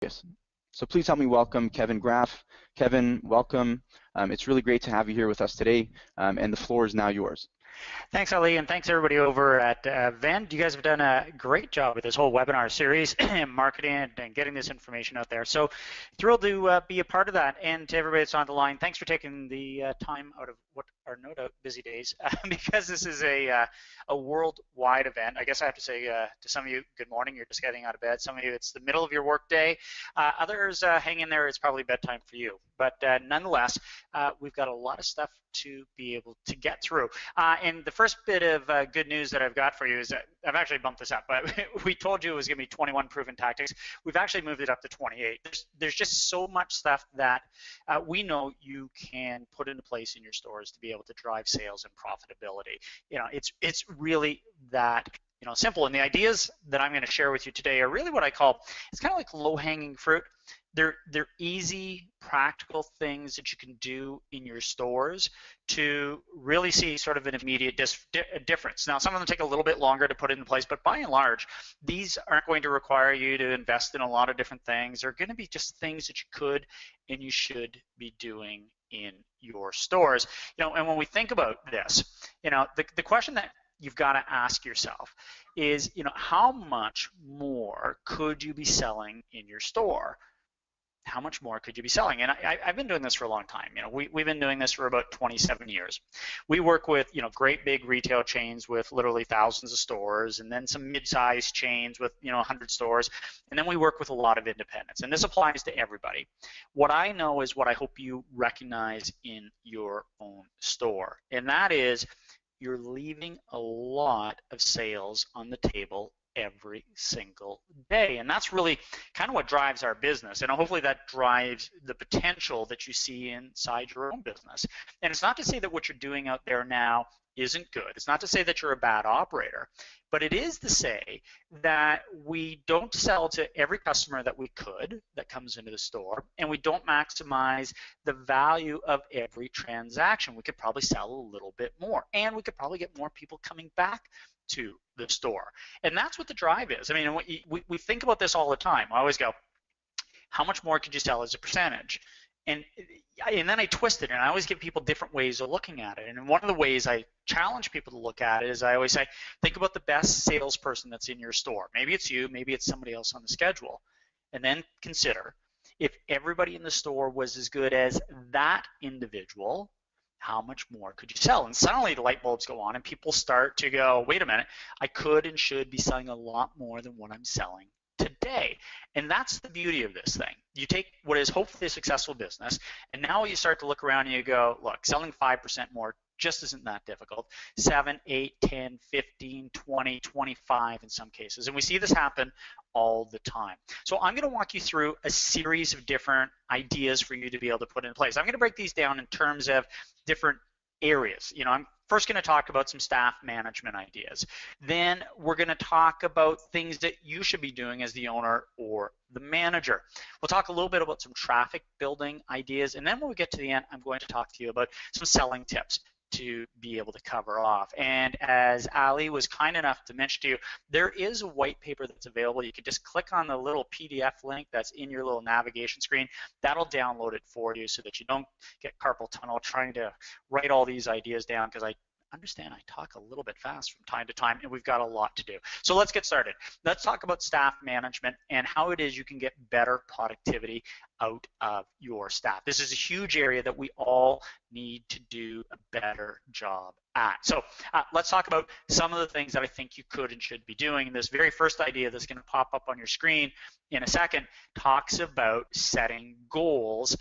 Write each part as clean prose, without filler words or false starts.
Yes. So please help me welcome Kevin Graff. Kevin, welcome. It's really great to have you here with us today, and the floor is now yours. Thanks, Ali, and thanks everybody over at Vend. You guys have done a great job with this whole webinar series, marketing and getting this information out there. So thrilled to be a part of that. And to everybody that's on the line, thanks for taking the time out of what are no doubt busy days, because this is a worldwide event. I guess I have to say to some of you, good morning, you're just getting out of bed. Some of you, it's the middle of your work day. Others, hang in there, it's probably bedtime for you. But nonetheless, we've got a lot of stuff to be able to get through. And the first bit of good news that I've got for you is that I've actually bumped this up, but we told you it was going to be 21 proven tactics. We've actually moved it up to 28. There's just so much stuff that we know you can put into place in your stores to be able to drive sales and profitability. You know, it's really that simple. And the ideas that I'm going to share with you today are really what I call, it's kind of like low-hanging fruit. They're easy, practical things that you can do in your stores to really see sort of an immediate difference. Now, some of them take a little bit longer to put into place, but by and large, these aren't going to require you to invest in a lot of different things. They're going to be just things that you could and you should be doing in your stores. And when we think about this, the question that you've got to ask yourself is, how much more could you be selling in your store? How much more could you be selling? And I've been doing this for a long time. We've been doing this for about 27 years. We work with, great big retail chains with literally thousands of stores, and then some mid-sized chains with, 100 stores. And then we work with a lot of independents. And this applies to everybody. What I know is what I hope you recognize in your own store. And that is, you're leaving a lot of sales on the table every single day. And that's really kind of what drives our business. And hopefully that drives the potential that you see inside your own business. And it's not to say that what you're doing out there now isn't good. It's not to say that you're a bad operator, but it is to say that we don't sell to every customer that we could that comes into the store, and we don't maximize the value of every transaction. We could probably sell a little bit more, and we could probably get more people coming back to the store. And that's what the drive is. I mean, we think about this all the time. I always go, how much more could you sell as a percentage? And then I twist it, and I always give people different ways of looking at it. And one of the ways I challenge people to look at it is I always say, think about the best salesperson that's in your store. Maybe it's you, maybe it's somebody else on the schedule. And then consider, if everybody in the store was as good as that individual, how much more could you sell? And suddenly the light bulbs go on and people start to go, wait a minute, I could and should be selling a lot more than what I'm selling today. And that's the beauty of this thing. You take what is hopefully a successful business, and now you start to look around and you go, look, selling 5% more just isn't that difficult. 7, 8, 10, 15, 20, 25 in some cases. And we see this happen all the time. So I'm going to walk you through a series of different ideas for you to be able to put in place. I'm going to break these down in terms of different areas. I'm first going to talk about some staff management ideas. Then we're going to talk about things that you should be doing as the owner or the manager. We'll talk a little bit about some traffic building ideas. And then when we get to the end, I'm going to talk to you about some selling tips to be able to cover off. And as Ali was kind enough to mention to you, there is a white paper that's available. You can just click on the little PDF link that's in your little navigation screen. That'll download it for you so that you don't get carpal tunnel trying to write all these ideas down, because I understand I talk a little bit fast from time to time, and we've got a lot to do. So let's get started. Let's talk about staff management and how it is you can get better productivity out of your staff. This is a huge area that we all need to do a better job at. So let's talk about some of the things that I think you could and should be doing. And this very first idea that's going to pop up on your screen in a second talks about setting goals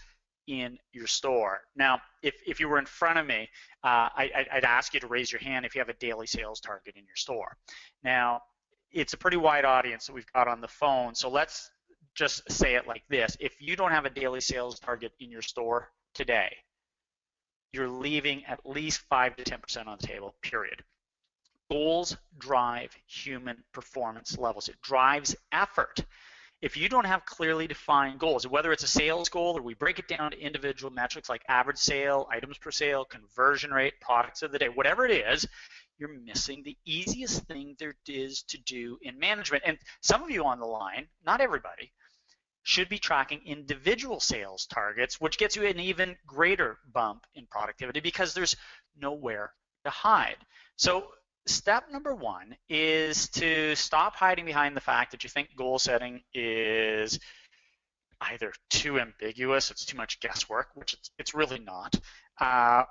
in your store. Now, if you were in front of me, I'd ask you to raise your hand if you have a daily sales target in your store. Now, it's a pretty wide audience that we've got on the phone, so let's just say it like this. If you don't have a daily sales target in your store today, you're leaving at least 5 to 10% on the table, period. Goals drive human performance levels. It drives effort. If you don't have clearly defined goals, whether it's a sales goal or we break it down to individual metrics like average sale, items per sale, conversion rate, products of the day, whatever it is, you're missing the easiest thing there is to do in management. And some of you on the line, not everybody, should be tracking individual sales targets, which gets you an even greater bump in productivity because there's nowhere to hide. So step number one is to stop hiding behind the fact that you think goal setting is either too ambiguous, it's too much guesswork, which it's really not,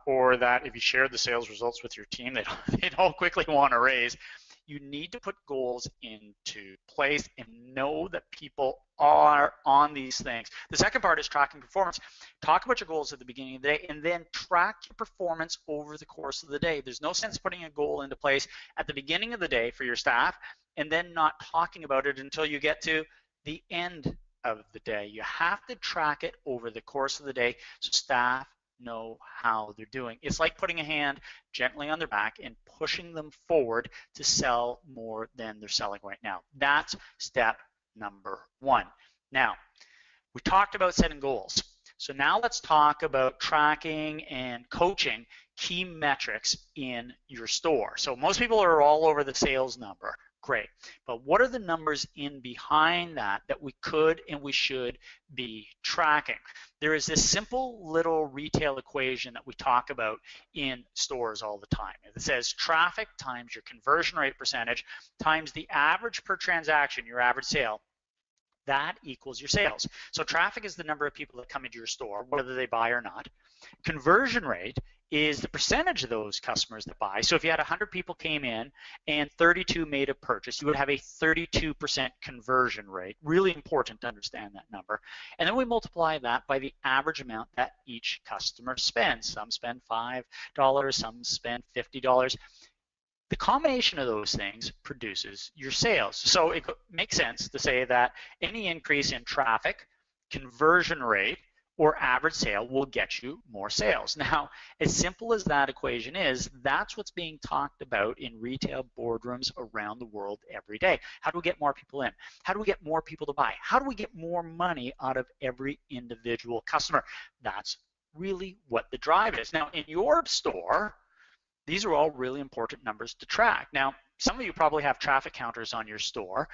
or that if you share the sales results with your team, they'd all quickly want to raise. You need to put goals into place and know that people are on these things. The second part is tracking performance. Talk about your goals at the beginning of the day and then track your performance over the course of the day. There's no sense putting a goal into place at the beginning of the day for your staff and then not talking about it until you get to the end of the day. You have to track it over the course of the day so staff know how they're doing. It's like putting a hand gently on their back and pushing them forward to sell more than they're selling right now. That's step number one. Now, we talked about setting goals. So now let's talk about tracking and coaching key metrics in your store. So most people are all over the sales number. Great. But what are the numbers in behind that we could and we should be tracking? There is this simple little retail equation that we talk about in stores all the time. It says traffic times your conversion rate percentage times the average per transaction, your average sale, that equals your sales. So traffic is the number of people that come into your store, whether they buy or not. Conversion rate is the percentage of those customers that buy. So if you had 100 people came in and 32 made a purchase, you would have a 32% conversion rate. Really important to understand that number. And then we multiply that by the average amount that each customer spends. Some spend $5, some spend $50. The combination of those things produces your sales. So it makes sense to say that any increase in traffic, conversion rate, or average sale will get you more sales. Now, as simple as that equation is, that's what's being talked about in retail boardrooms around the world every day. How do we get more people in? How do we get more people to buy? How do we get more money out of every individual customer? That's really what the drive is. Now, in your store, these are all really important numbers to track. Now, some of you probably have traffic counters on your store.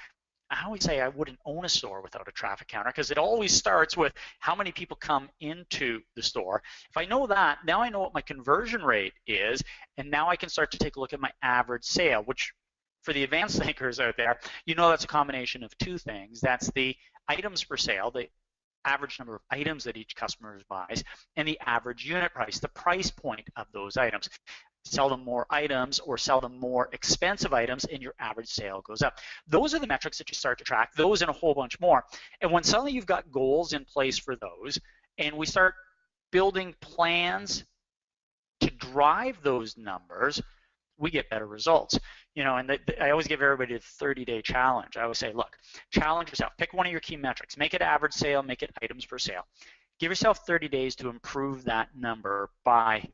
I always say I wouldn't own a store without a traffic counter because it always starts with how many people come into the store. If I know that, now I know what my conversion rate is, and now I can start to take a look at my average sale, which for the advanced thinkers out there, you know that's a combination of two things. That's the items per sale, the average number of items that each customer buys, and the average unit price, the price point of those items. Sell them more items or sell them more expensive items and your average sale goes up. Those are the metrics that you start to track, those and a whole bunch more. And when suddenly you've got goals in place for those and we start building plans to drive those numbers, we get better results. You know, and I always give everybody the 30-day challenge. I always say, look, challenge yourself. Pick one of your key metrics. Make it average sale, make it items per sale. Give yourself 30 days to improve that number by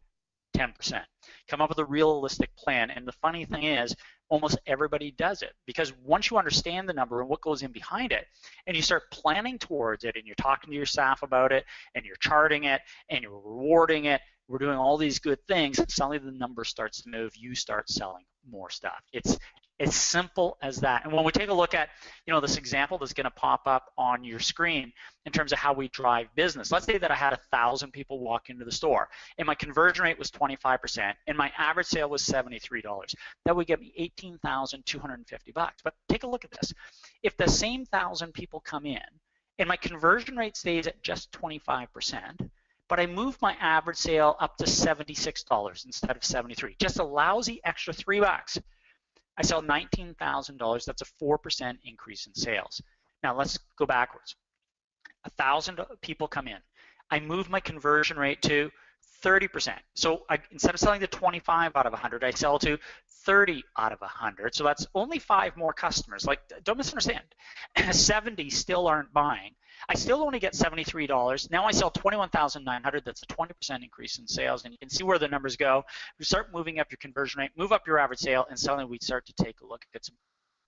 10%. Come up with a realistic plan. And the funny thing is, almost everybody does it because once you understand the number and what goes in behind it, and you start planning towards it, and you're talking to your staff about it, and you're charting it, and you're rewarding it, we're doing all these good things, and suddenly the number starts to move, you start selling more stuff. It's as simple as that. And when we take a look at, you know, this example that's going to pop up on your screen in terms of how we drive business. Let's say that I had 1,000 people walk into the store and my conversion rate was 25% and my average sale was $73. That would get me $18,250. But take a look at this. If the same 1,000 people come in and my conversion rate stays at just 25%, but I move my average sale up to $76 instead of $73, just a lousy extra $3. I sell $19,000. That's a 4% increase in sales. Now let's go backwards. 1,000 people come in. I move my conversion rate to 30%. So instead of selling to 25 out of 100, I sell to 30 out of 100. So that's only 5 more customers. Like, don't misunderstand. 70 still aren't buying. I still only get $73. Now I sell $21,900. That's a 20% increase in sales. And you can see where the numbers go. You start moving up your conversion rate, move up your average sale, and suddenly we start to take a look at some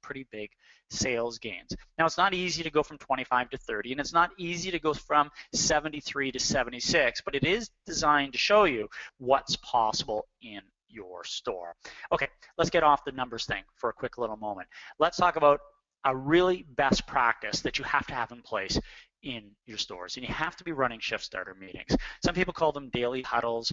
pretty big sales gains. Now, it's not easy to go from 25 to 30, and it's not easy to go from 73 to 76, but it is designed to show you what's possible in your store. Okay, let's get off the numbers thing for a quick little moment. Let's talk about a really best practice that you have to have in place in your stores, and you have to be running shift starter meetings. Some people call them daily huddles,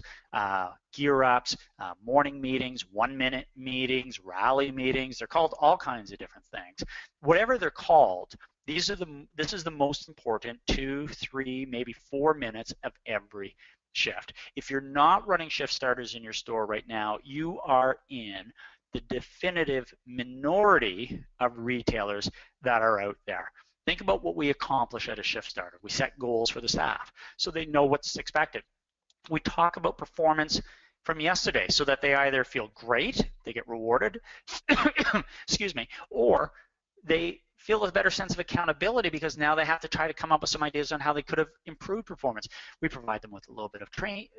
gear ups, morning meetings, 1-minute meetings, rally meetings. They're called all kinds of different things. Whatever they're called, this is the most important 2, 3, maybe 4 minutes of every shift. If you're not running shift starters in your store right now, you are in the definitive minority of retailers that are out there. Think about what we accomplish at a shift starter. We set goals for the staff so they know what's expected. We talk about performance from yesterday so that they either feel great, they get rewarded, excuse me, or they feel a better sense of accountability because now they have to try to come up with some ideas on how they could have improved performance. We provide them with a little bit of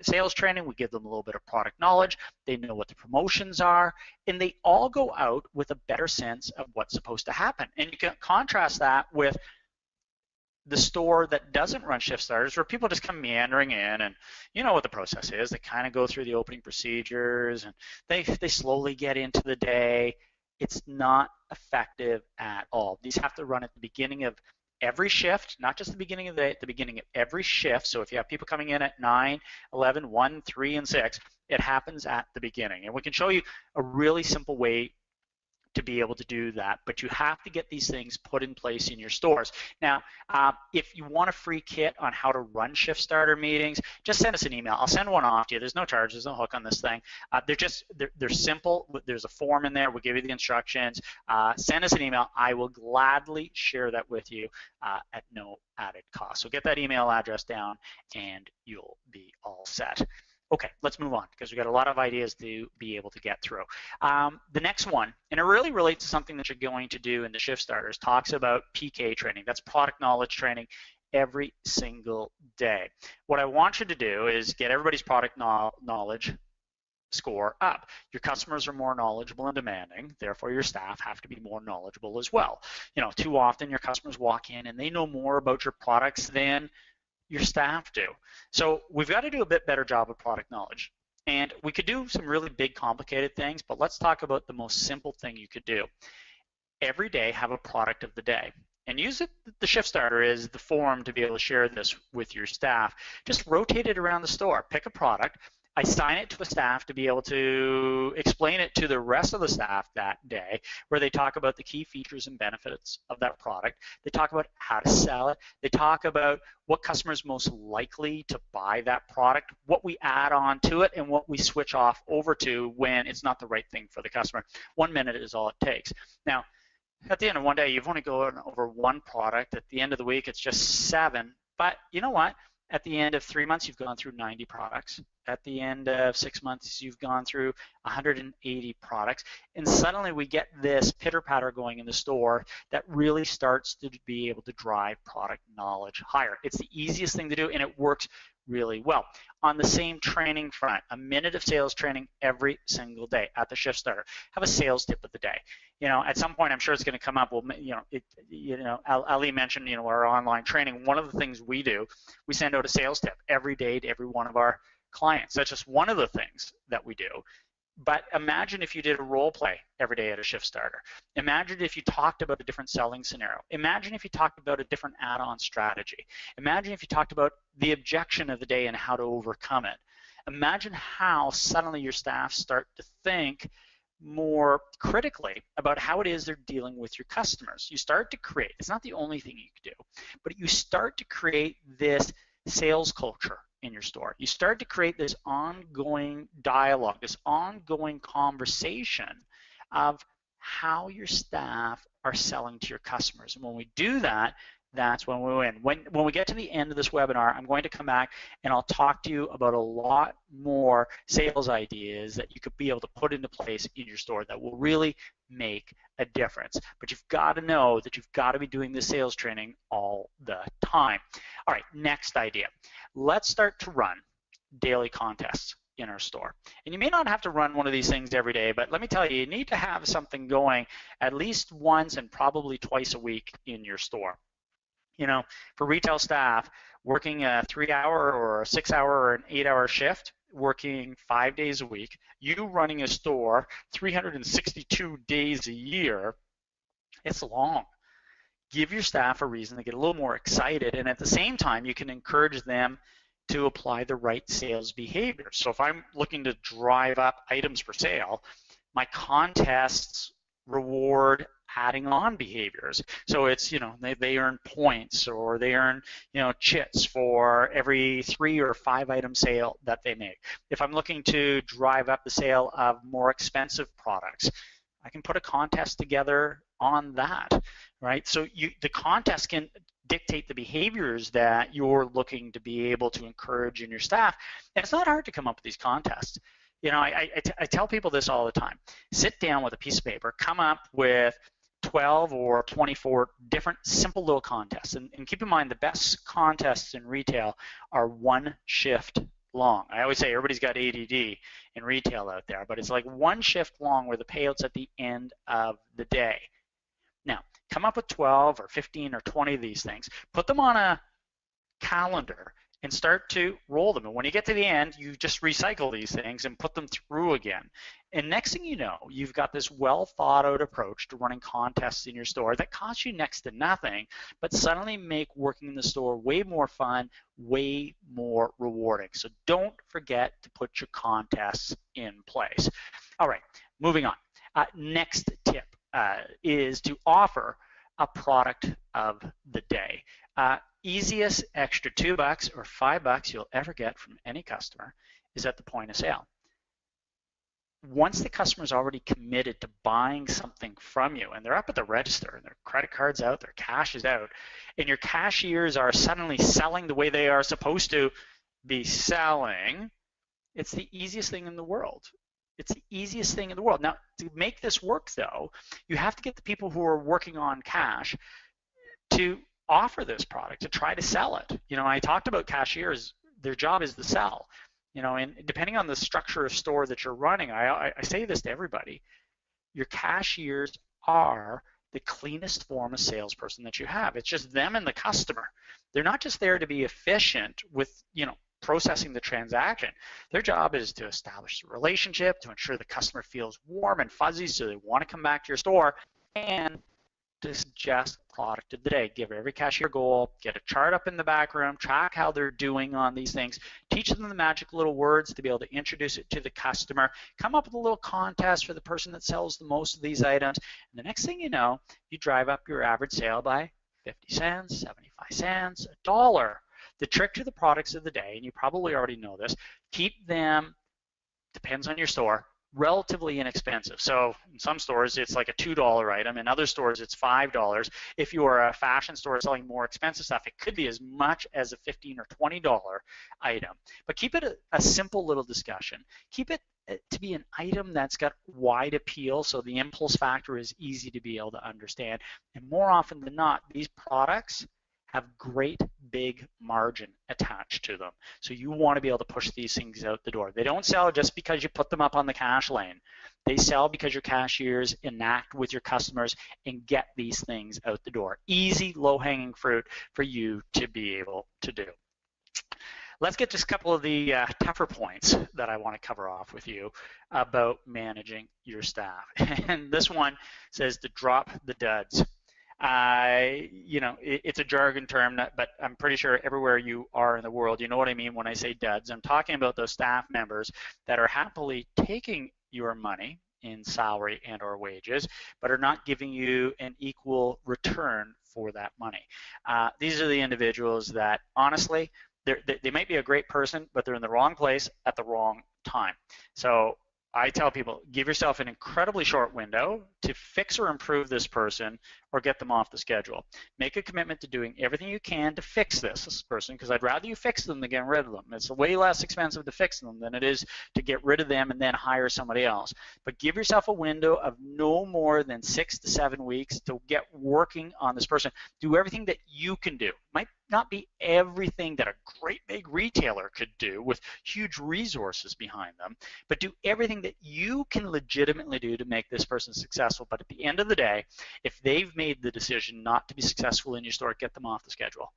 sales training. We give them a little bit of product knowledge. They know what the promotions are, and they all go out with a better sense of what's supposed to happen. And you can contrast that with the store that doesn't run shift starters, where people just come meandering in, and you know what the process is. They kind of go through the opening procedures, and they slowly get into the day. It's not effective at all. These have to run at the beginning of every shift, not just the beginning of the day, at the beginning of every shift. So if you have people coming in at 9, 11, 1, 3, and 6, it happens at the beginning. And we can show you a really simple way to be able to do that, but you have to get these things put in place in your stores. Now, if you want a free kit on how to run shift starter meetings, just send us an email. I'll send one off to you. There's no charge, there's no hook on this thing. They're simple. There's a form in there. We'll give you the instructions. Send us an email. I will gladly share that with you at no added cost. So get that email address down and you'll be all set. Okay, let's move on because we've got a lot of ideas to be able to get through. The next one, and it really relates to something that you're going to do in the shift starters, talks about PK training. That's product knowledge training every single day. What I want you to do is get everybody's product knowledge score up. Your customers are more knowledgeable and demanding, therefore your staff have to be more knowledgeable as well. You know, too often your customers walk in and they know more about your products than your staff do. So we've got to do a bit better job of product knowledge. And we could do some really big complicated things, but let's talk about the most simple thing you could do. Every day have a product of the day. And use it, the shift starter is the forum to be able to share this with your staff. Just rotate it around the store. Pick a product. Assign it to a staff to be able to explain it to the rest of the staff that day, where they talk about the key features and benefits of that product. They talk about how to sell it. They talk about what customers most likely to buy that product, what we add on to it, and what we switch off over to when it's not the right thing for the customer. 1 minute is all it takes. Now, at the end of one day, you've only gone over one product. At the end of the week, it's just 7. But you know what? At the end of 3 months, you've gone through 90 products. At the end of 6 months, you've gone through 180 products. And suddenly we get this pitter-patter going in the store that really starts to be able to drive product knowledge higher. It's the easiest thing to do, and it works really well. On the same training front, a minute of sales training every single day at the shift starter. Have a sales tip of the day. You know, at some point, I'm sure it's going to come up. Well, Ali mentioned, our online training. One of the things we do, we send out a sales tip every day to every one of our clients. That's just one of the things that we do. But imagine if you did a role play every day at a shift starter. Imagine if you talked about a different selling scenario. Imagine if you talked about a different add-on strategy. Imagine if you talked about the objection of the day and how to overcome it. Imagine how suddenly your staff start to think more critically about how it is they're dealing with your customers. You start to create, it's not the only thing you can do, but you start to create this sales culture in your store. You start to create this ongoing dialogue, this ongoing conversation of how your staff are selling to your customers. And when we do that, that's when we win. When we get to the end of this webinar, I'm going to come back and I'll talk to you about a lot more sales ideas that you could be able to put into place in your store that will really make a difference. But you've got to know that you've got to be doing this sales training all the time. All right, next idea. Let's start to run daily contests in our store. And you may not have to run one of these things every day, but let me tell you, you need to have something going at least once and probably twice a week in your store. For retail staff, working a 3-hour or a 6-hour or an 8-hour shift, working 5 days a week, you running a store 362 days a year, it's long. give your staff a reason to get a little more excited, and at the same time, you can encourage them to apply the right sales behavior. So if I'm looking to drive up items per sale, my contests reward adding on behaviors. So it's, they earn points, or they earn, chits for every 3 or 5 item sale that they make. If I'm looking to drive up the sale of more expensive products, I can put a contest together on that, right? So the contest can dictate the behaviors that you're looking to be able to encourage in your staff. And it's not hard to come up with these contests. I tell people this all the time. Sit down with a piece of paper, come up with 12 or 24 different simple little contests. And keep in mind, the best contests in retail are 1 shift long. I always say everybody's got ADD in retail out there, but it's like 1 shift long where the payout's at the end of the day. Now, come up with 12 or 15 or 20 of these things, put them on a calendar, and start to roll them. And when you get to the end, you just recycle these things and put them through again. And next thing you know, you've got this well thought out approach to running contests in your store that costs you next to nothing, but suddenly make working in the store way more fun, way more rewarding. So don't forget to put your contests in place. All right, moving on. Next tip is to offer a product of the day. Easiest extra $2 or $5 you'll ever get from any customer is at the point of sale. Once the customer's already committed to buying something from you, and they're up at the register, and their credit card's out, their cash is out, and your cashiers are suddenly selling the way they are supposed to be selling, it's the easiest thing in the world. It's the easiest thing in the world. Now, to make this work, though, you have to get the people who are working on cash to offer this product, to try to sell it. I talked about cashiers, their job is to sell. And depending on the structure of store that you're running, I say this to everybody, your cashiers are the cleanest form of salesperson that you have. It's just them and the customer. They're not just there to be efficient with, processing the transaction. Their job is to establish the relationship, to ensure the customer feels warm and fuzzy so they want to come back to your store, and to suggest product of the day. Give every cashier a goal, get a chart up in the back room, track how they're doing on these things, teach them the magic little words to be able to introduce it to the customer, come up with a little contest for the person that sells the most of these items, and the next thing you know, you drive up your average sale by 50 cents, 75 cents, $1. The trick to the products of the day, and you probably already know this, keep them, depends on your store, relatively inexpensive. So in some stores it's like a $2 item, in other stores it's $5. If you are a fashion store selling more expensive stuff, it could be as much as a $15 or $20 item. But keep it a simple little discussion. Keep it to be an item that's got wide appeal, so the impulse factor is easy to be able to understand. And more often than not, these products have great big margin attached to them. So you want to be able to push these things out the door. They don't sell just because you put them up on the cash lane. They sell because your cashiers enact with your customers and get these things out the door. Easy, low-hanging fruit for you to be able to do. Let's get just a couple of the tougher points that I want to cover off with you about managing your staff. And this one says to drop the duds. It's a jargon term, but I'm pretty sure everywhere you are in the world, you know what I mean when I say duds. I'm talking about those staff members that are happily taking your money in salary and or wages, but are not giving you an equal return for that money. These are the individuals that, honestly, they might be a great person, but they're in the wrong place at the wrong time. So I tell people, give yourself an incredibly short window to fix or improve this person or get them off the schedule. Make a commitment to doing everything you can to fix this person, because I'd rather you fix them than get rid of them. It's way less expensive to fix them than it is to get rid of them and then hire somebody else. But give yourself a window of no more than 6 to 7 weeks to get working on this person. Do everything that you can do. Might not be everything that a great big retailer could do with huge resources behind them, but do everything that you can legitimately do to make this person successful. But at the end of the day, if they've made the decision not to be successful in your store, get them off the schedule.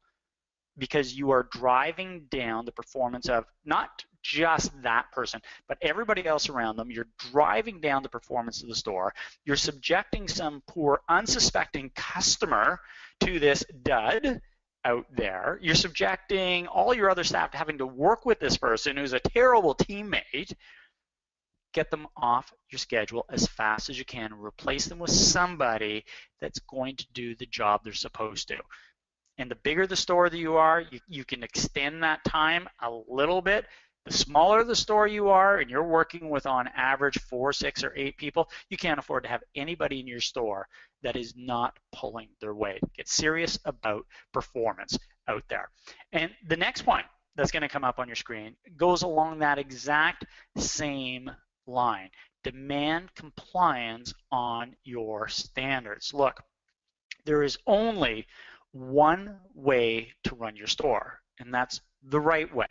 because you are driving down the performance of not just that person, but everybody else around them. You're driving down the performance of the store. You're subjecting some poor, unsuspecting customer to this dud out there. You're subjecting all your other staff to having to work with this person who's a terrible teammate. Get them off your schedule as fast as you can and replace them with somebody that's going to do the job they're supposed to. And the bigger the store that you are, you can extend that time a little bit. The smaller the store you are and you're working with on average 4, 6, or 8 people, you can't afford to have anybody in your store that is not pulling their weight. Get serious about performance out there. And the next point that's going to come up on your screen goes along that exact same line. Demand compliance on your standards. Look, there is only one way to run your store, and that's the right way.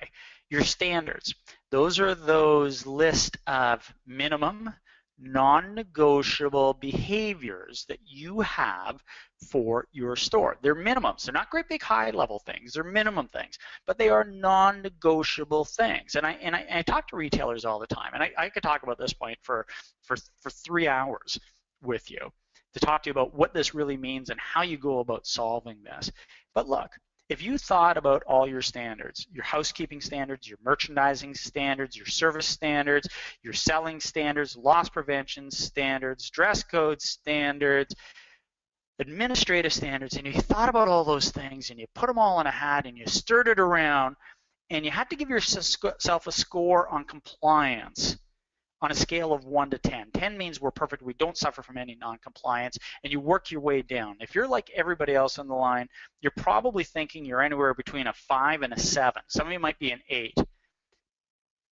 Your standards, those are those list of minimum non-negotiable behaviors that you have for your store. They're minimums. They're not great big high level things. They're minimum things, but they are non-negotiable things. And I talk to retailers all the time, and I could talk about this point for 3 hours with you to talk to you about what this really means and how you go about solving this. But look, if you thought about all your standards, your housekeeping standards, your merchandising standards, your service standards, your selling standards, loss prevention standards, dress code standards, administrative standards, and you thought about all those things and you put them all in a hat and you stirred it around and you had to give yourself a score on compliance on a scale of 1 to 10. 10 means we're perfect, we don't suffer from any non-compliance, and you work your way down. If you're like everybody else on the line, you're probably thinking you're anywhere between a 5 and a 7. Some of you might be an 8.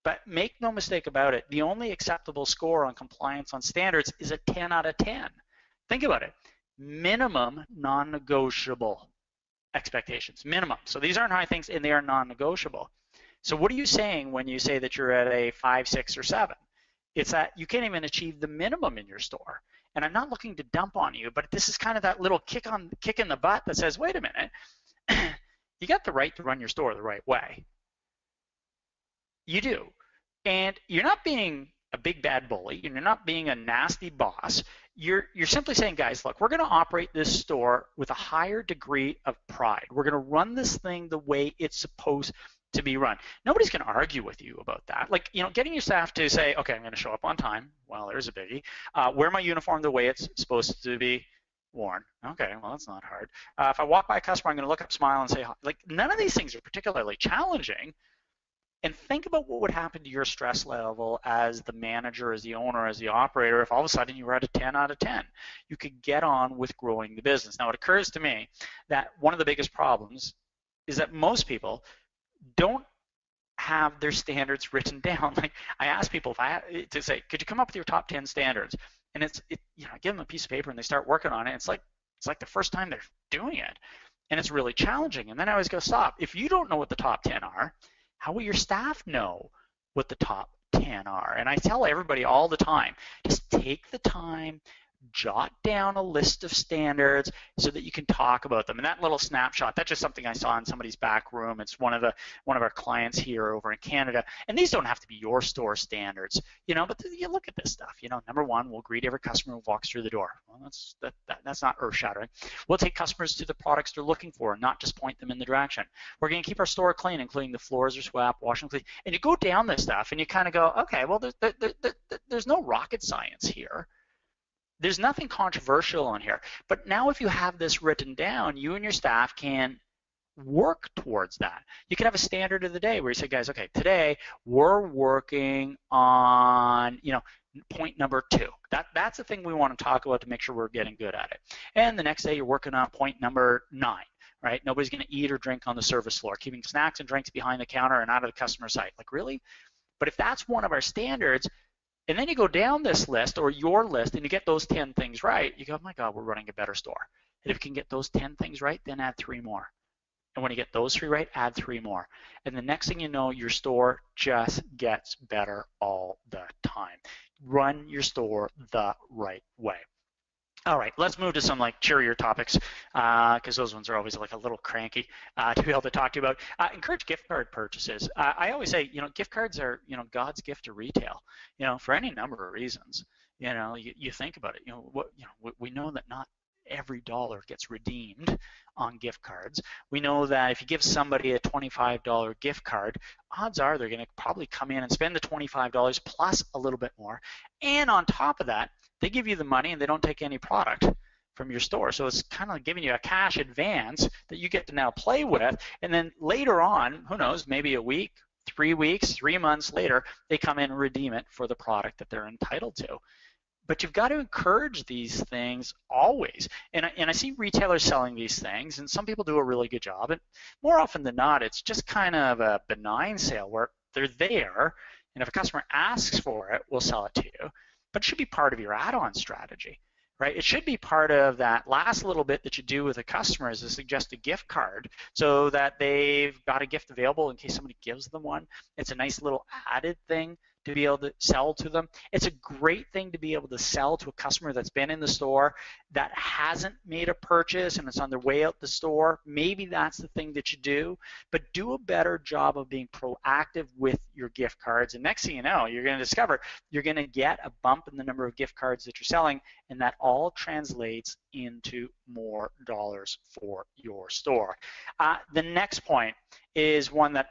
But make no mistake about it, the only acceptable score on compliance on standards is a 10 out of 10. Think about it. Minimum non-negotiable expectations, minimum. So these aren't high things, and they are non-negotiable. So what are you saying when you say that you're at a 5, 6, or 7? It's that you can't even achieve the minimum in your store. And I'm not looking to dump on you, but this is kind of that little kick in the butt that says, wait a minute, you got the right to run your store the right way. You do. And you're not being a big bad bully, and you're not being a nasty boss. You're simply saying, guys, look, we're going to operate this store with a higher degree of pride. We're going to run this thing the way it's supposed to be run. Nobody's going to argue with you about that. Like, you know, getting your staff to say, okay, I'm going to show up on time. Well, there's a biggie. Wear my uniform the way it's supposed to be worn. Okay, well, that's not hard. If I walk by a customer, I'm going to look up, smile, and say hi. Like, none of these things are particularly challenging. And think about what would happen to your stress level as the manager, as the owner, as the operator, if all of a sudden you were at a 10 out of 10. You could get on with growing the business. Now, it occurs to me that one of the biggest problems is that most people don't have their standards written down. Like, I ask people to say, could you come up with your top 10 standards? And you know, I give them a piece of paper and they start working on it. It's like the first time they're doing it, and it's really challenging. And then I always go, stop. If you don't know what the top 10 are, how will your staff know what the top 10 are? And I tell everybody all the time, just take the time, jot down a list of standards so that you can talk about them. And that little snapshot, that's just something I saw in somebody's back room. It's one of our clients here over in Canada. And these don't have to be your store standards, you know, but you look at this stuff. You know, number one, we'll greet every customer who walks through the door. Well, that's not earth-shattering. We'll take customers to the products they're looking for and not just point them in the direction. We're going to keep our store clean, including the floors are swept, wash and clean. And you go down this stuff and you kind of go, okay, well, there's no rocket science here. There's nothing controversial on here. But now if you have this written down, you and your staff can work towards that. You can have a standard of the day where you say, guys, okay, today we're working on, you know, point number 2. That's the thing we want to talk about to make sure we're getting good at it. And the next day you're working on point number 9, right? Nobody's going to eat or drink on the service floor, keeping snacks and drinks behind the counter and out of the customer site. Like, really? But if that's one of our standards, and then you go down this list or your list and you get those 10 things right, you go, oh my God, we're running a better store. And if you can get those 10 things right, then add 3 more. And when you get those 3 right, add 3 more. And the next thing you know, your store just gets better all the time. Run your store the right way. All right, let's move to some like cheerier topics because those ones are always like a little cranky to be able to talk to you about. Encourage gift card purchases. I always say, gift cards are, God's gift to retail, for any number of reasons. You think about it, we know that not every dollar gets redeemed on gift cards. We know that if you give somebody a $25 gift card, odds are they're going to probably come in and spend the $25 plus a little bit more. And on top of that, they give you the money and they don't take any product from your store. So it's kind of giving you a cash advance that you get to now play with. And then later on, who knows, maybe a week, 3 weeks, 3 months later, they come in and redeem it for the product that they're entitled to. But you've got to encourage these things always. And I see retailers selling these things, and some people do a really good job. And more often than not, it's just kind of a benign sale where they're there, and if a customer asks for it, we'll sell it to you. But it should be part of your add-on strategy, right? It should be part of that last little bit that you do with a customer is to suggest a gift card so that they've got a gift available in case somebody gives them one. It's a nice little added thing to be able to sell to them. It's a great thing to be able to sell to a customer that's been in the store that hasn't made a purchase and it's on their way out the store. Maybe that's the thing that you do, but do a better job of being proactive with your gift cards. And next thing you know, you're going to discover you're going to get a bump in the number of gift cards that you're selling, and that all translates into more dollars for your store. The next point is one that,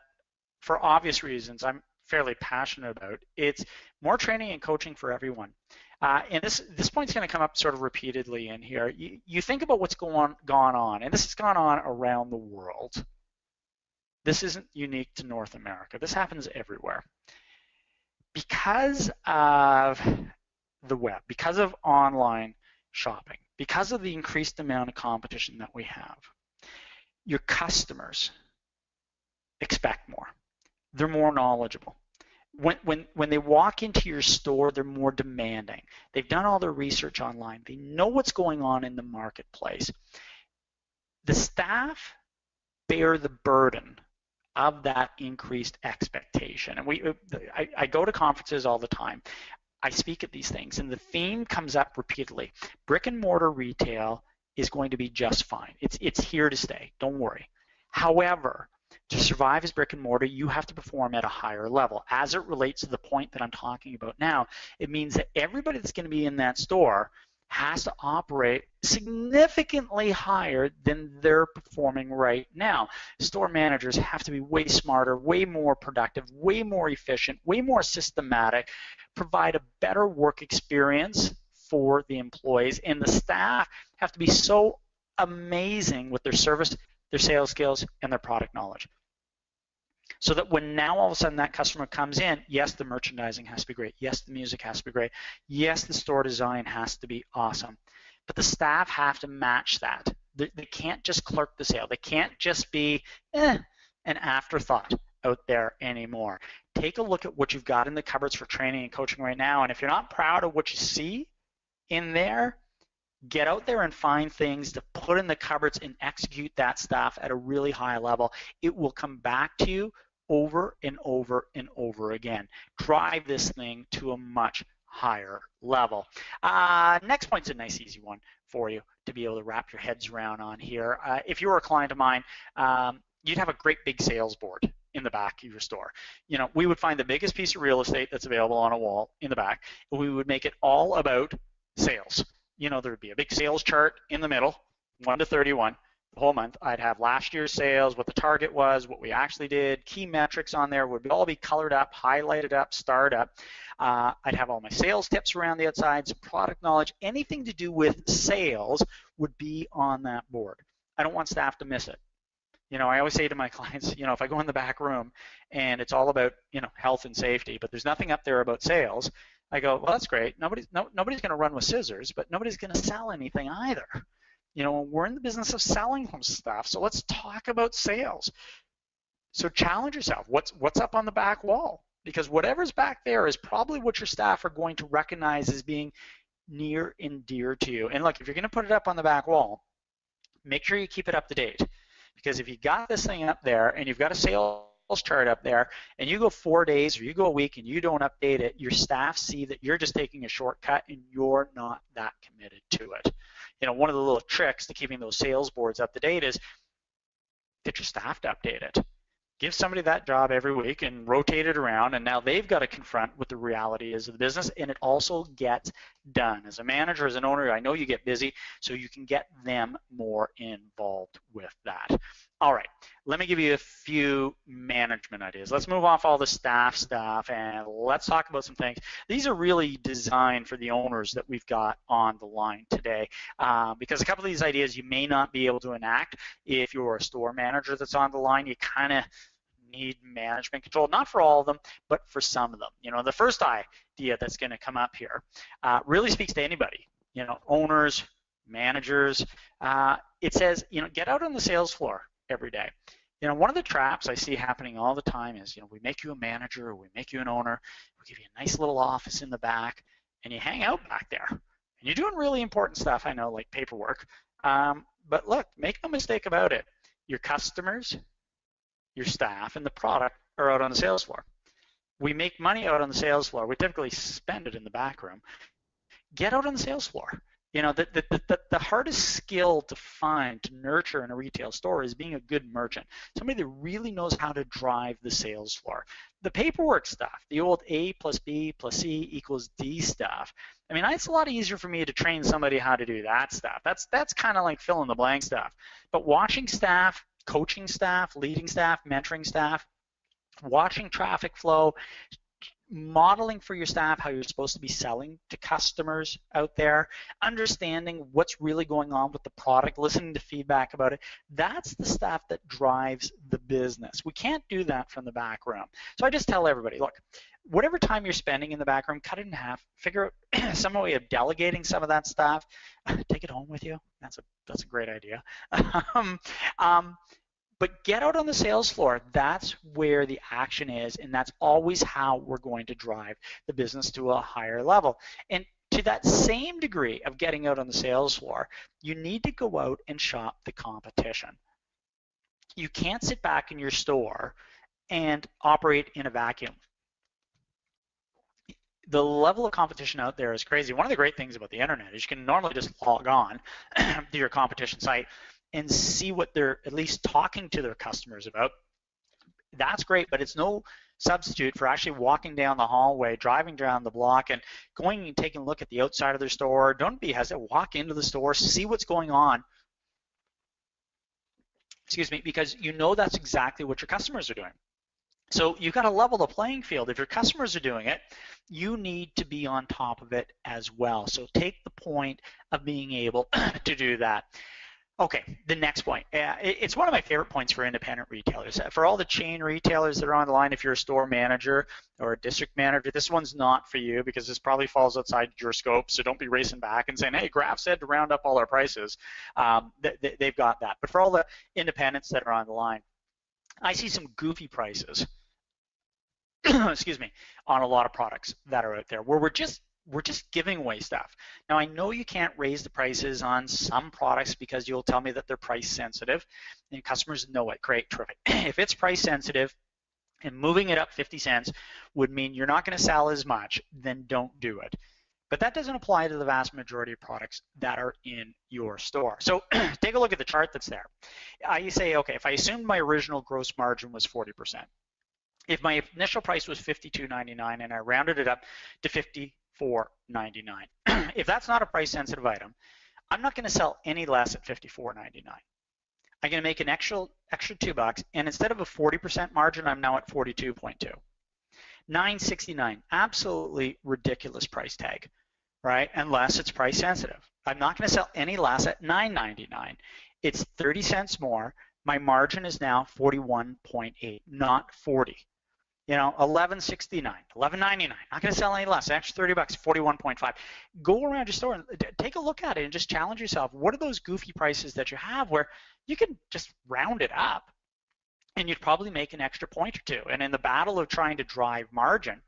for obvious reasons, I'm fairly passionate about. It's more training and coaching for everyone. And this point's going to come up sort of repeatedly in here. You think about what's gone on, and this has gone on around the world. This isn't unique to North America. This happens everywhere. Because of the web, because of online shopping, because of the increased amount of competition that we have, your customers expect more. They're more knowledgeable. When they walk into your store, they're more demanding. They've done all their research online. They know what's going on in the marketplace. The staff bear the burden of that increased expectation. And I go to conferences all the time. I speak at these things, and the theme comes up repeatedly. Brick and mortar retail is going to be just fine. It's here to stay. Don't worry. However, to survive as brick and mortar, you have to perform at a higher level. As it relates to the point that I'm talking about now, it means that everybody that's going to be in that store has to operate significantly higher than they're performing right now. Store managers have to be way smarter, way more productive, way more efficient, way more systematic, provide a better work experience for the employees, and the staff have to be so amazing with their service, their sales skills, and their product knowledge. So that when now all of a sudden that customer comes in, yes, the merchandising has to be great. Yes, the music has to be great. Yes, the store design has to be awesome. But the staff have to match that. They can't just clerk the sale. They can't just be an afterthought out there anymore. Take a look at what you've got in the cupboards for training and coaching right now. And if you're not proud of what you see in there, get out there and find things to put in the cupboards and execute that stuff at a really high level. It will come back to you over and over and over again. Drive this thing to a much higher level. Next point's a nice easy one for you to be able to wrap your heads around on here. If you were a client of mine, you'd have a great big sales board in the back of your store. We would find the biggest piece of real estate that's available on a wall in the back, and we would make it all about sales. There would be a big sales chart in the middle, 1 to 31, the whole month. I'd have last year's sales, what the target was, what we actually did, key metrics on there would all be colored up, highlighted up, starred up. I'd have all my sales tips around the outside, some product knowledge, anything to do with sales would be on that board. I don't want staff to miss it. I always say to my clients, if I go in the back room and it's all about, health and safety, but there's nothing up there about sales, I go, well, that's great. Nobody's going to run with scissors, but nobody's going to sell anything either. We're in the business of selling some stuff, so let's talk about sales. So challenge yourself. What's up on the back wall? Because whatever's back there is probably what your staff are going to recognize as being near and dear to you. And look, if you're going to put it up on the back wall, make sure you keep it up to date. Because if you got this thing up there and you've got a sales chart up there and you go 4 days or you go a week and you don't update it, your staff see that you're just taking a shortcut and you're not that committed to it. You know, one of the little tricks to keeping those sales boards up to date is get your staff to update it. Give somebody that job every week and rotate it around, and now they've got to confront what the reality is of the business, and it also gets done. As a manager, as an owner, I know you get busy, so you can get them more involved with that. All right, let me give you a few management ideas. Let's move off all the staff stuff and let's talk about some things. These are really designed for the owners that we've got on the line today, because a couple of these ideas you may not be able to enact if you're a store manager that's on the line. You kind of need management control, not for all of them, but for some of them. You know, the first idea that's going to come up here really speaks to anybody, you know, owners, managers. It says, you know, get out on the sales floor every day. You know, one of the traps I see happening all the time is, you know, we make you a manager or we make you an owner, we give you a nice little office in the back, and you hang out back there. And you're doing really important stuff, I know, like paperwork. But look, make no mistake about it. Your customers, your staff, and the product are out on the sales floor. We make money out on the sales floor. We typically spend it in the back room. Get out on the sales floor. You know, the hardest skill to find, to nurture in a retail store is being a good merchant, somebody that really knows how to drive the sales floor. The paperwork stuff, the old A plus B plus C equals D stuff, I mean, it's a lot easier for me to train somebody how to do that stuff. That's kind of like fill in the blank stuff. But watching staff, coaching staff, leading staff, mentoring staff, watching traffic flow, modeling for your staff how you're supposed to be selling to customers out there, understanding what's really going on with the product, listening to feedback about it, that's the stuff that drives the business. We can't do that from the back room. So I just tell everybody, look, whatever time you're spending in the back room, cut it in half, figure out some way of delegating some of that stuff, take it home with you. That's a great idea. But get out on the sales floor. That's where the action is, and that's always how we're going to drive the business to a higher level. And to that same degree of getting out on the sales floor, you need to go out and shop the competition. You can't sit back in your store and operate in a vacuum. The level of competition out there is crazy. One of the great things about the internet is you can normally just log on to your competition site and see what they're at least talking to their customers about. That's great, but it's no substitute for actually walking down the hallway, driving down the block, and going and taking a look at the outside of their store. Don't be hesitant. Walk into the store, see what's going on. Excuse me, because you know that's exactly what your customers are doing. So you've got to level the playing field. If your customers are doing it, you need to be on top of it as well. So take the point of being able to do that. Okay, the next point. It's one of my favorite points for independent retailers. For all the chain retailers that are on the line, if you're a store manager or a district manager, this one's not for you because this probably falls outside your scope, so don't be racing back and saying, hey, Graf said to round up all our prices. They've got that. But for all the independents that are on the line, I see some goofy prices, excuse me, on a lot of products that are out there where we're just giving away stuff. Now, I know you can't raise the prices on some products because you'll tell me that they're price sensitive, and customers know it. Great, terrific. If it's price sensitive and moving it up 50 cents would mean you're not going to sell as much, then don't do it. But that doesn't apply to the vast majority of products that are in your store. So take a look at the chart that's there. You say, okay, if I assumed my original gross margin was 40%, if my initial price was $52.99 and I rounded it up to $54.99, if that's not a price sensitive item, I'm not going to sell any less at $54.99. I'm going to make an extra $2, and instead of a 40% margin, I'm now at 42.2. $9.69, absolutely ridiculous price tag, right? Unless it's price sensitive. I'm not going to sell any less at $9.99. It's 30 cents more. My margin is now 41.8, not 40. You know, $11.69, $11.99. Not going to sell any less. Extra $30, 41.5. Go around your store and take a look at it and just challenge yourself. What are those goofy prices that you have where you can just round it up and you'd probably make an extra point or two? And in the battle of trying to drive margin,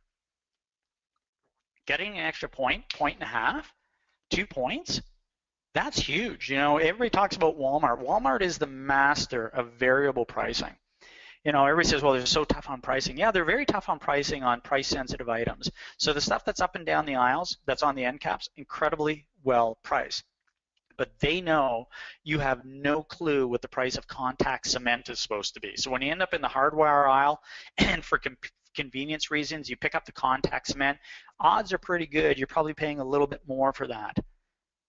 getting an extra point, point and a half, 2 points, that's huge. You know, everybody talks about Walmart. Walmart is the master of variable pricing. You know, everybody says, well, they're so tough on pricing. Yeah, they're very tough on pricing on price-sensitive items. So the stuff that's up and down the aisles, that's on the end caps, incredibly well priced. But they know you have no clue what the price of contact cement is supposed to be. So when you end up in the hardware aisle, and for convenience reasons, you pick up the contact cement, odds are pretty good you're probably paying a little bit more for that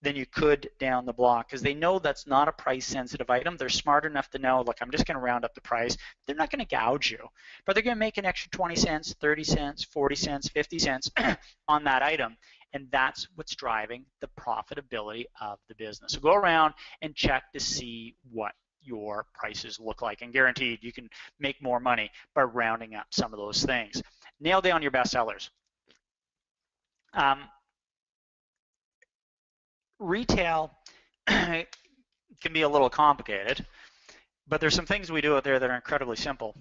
than you could down the block, because they know that's not a price sensitive item. They're smart enough to know, look, I'm just going to round up the price. They're not going to gouge you, but they're going to make an extra 20 cents, 30 cents, 40 cents, 50 cents on that item. And that's what's driving the profitability of the business. So go around and check to see what your prices look like, and guaranteed you can make more money by rounding up some of those things. Nail down your best sellers. Retail can be a little complicated, but there's some things we do out there that are incredibly simple.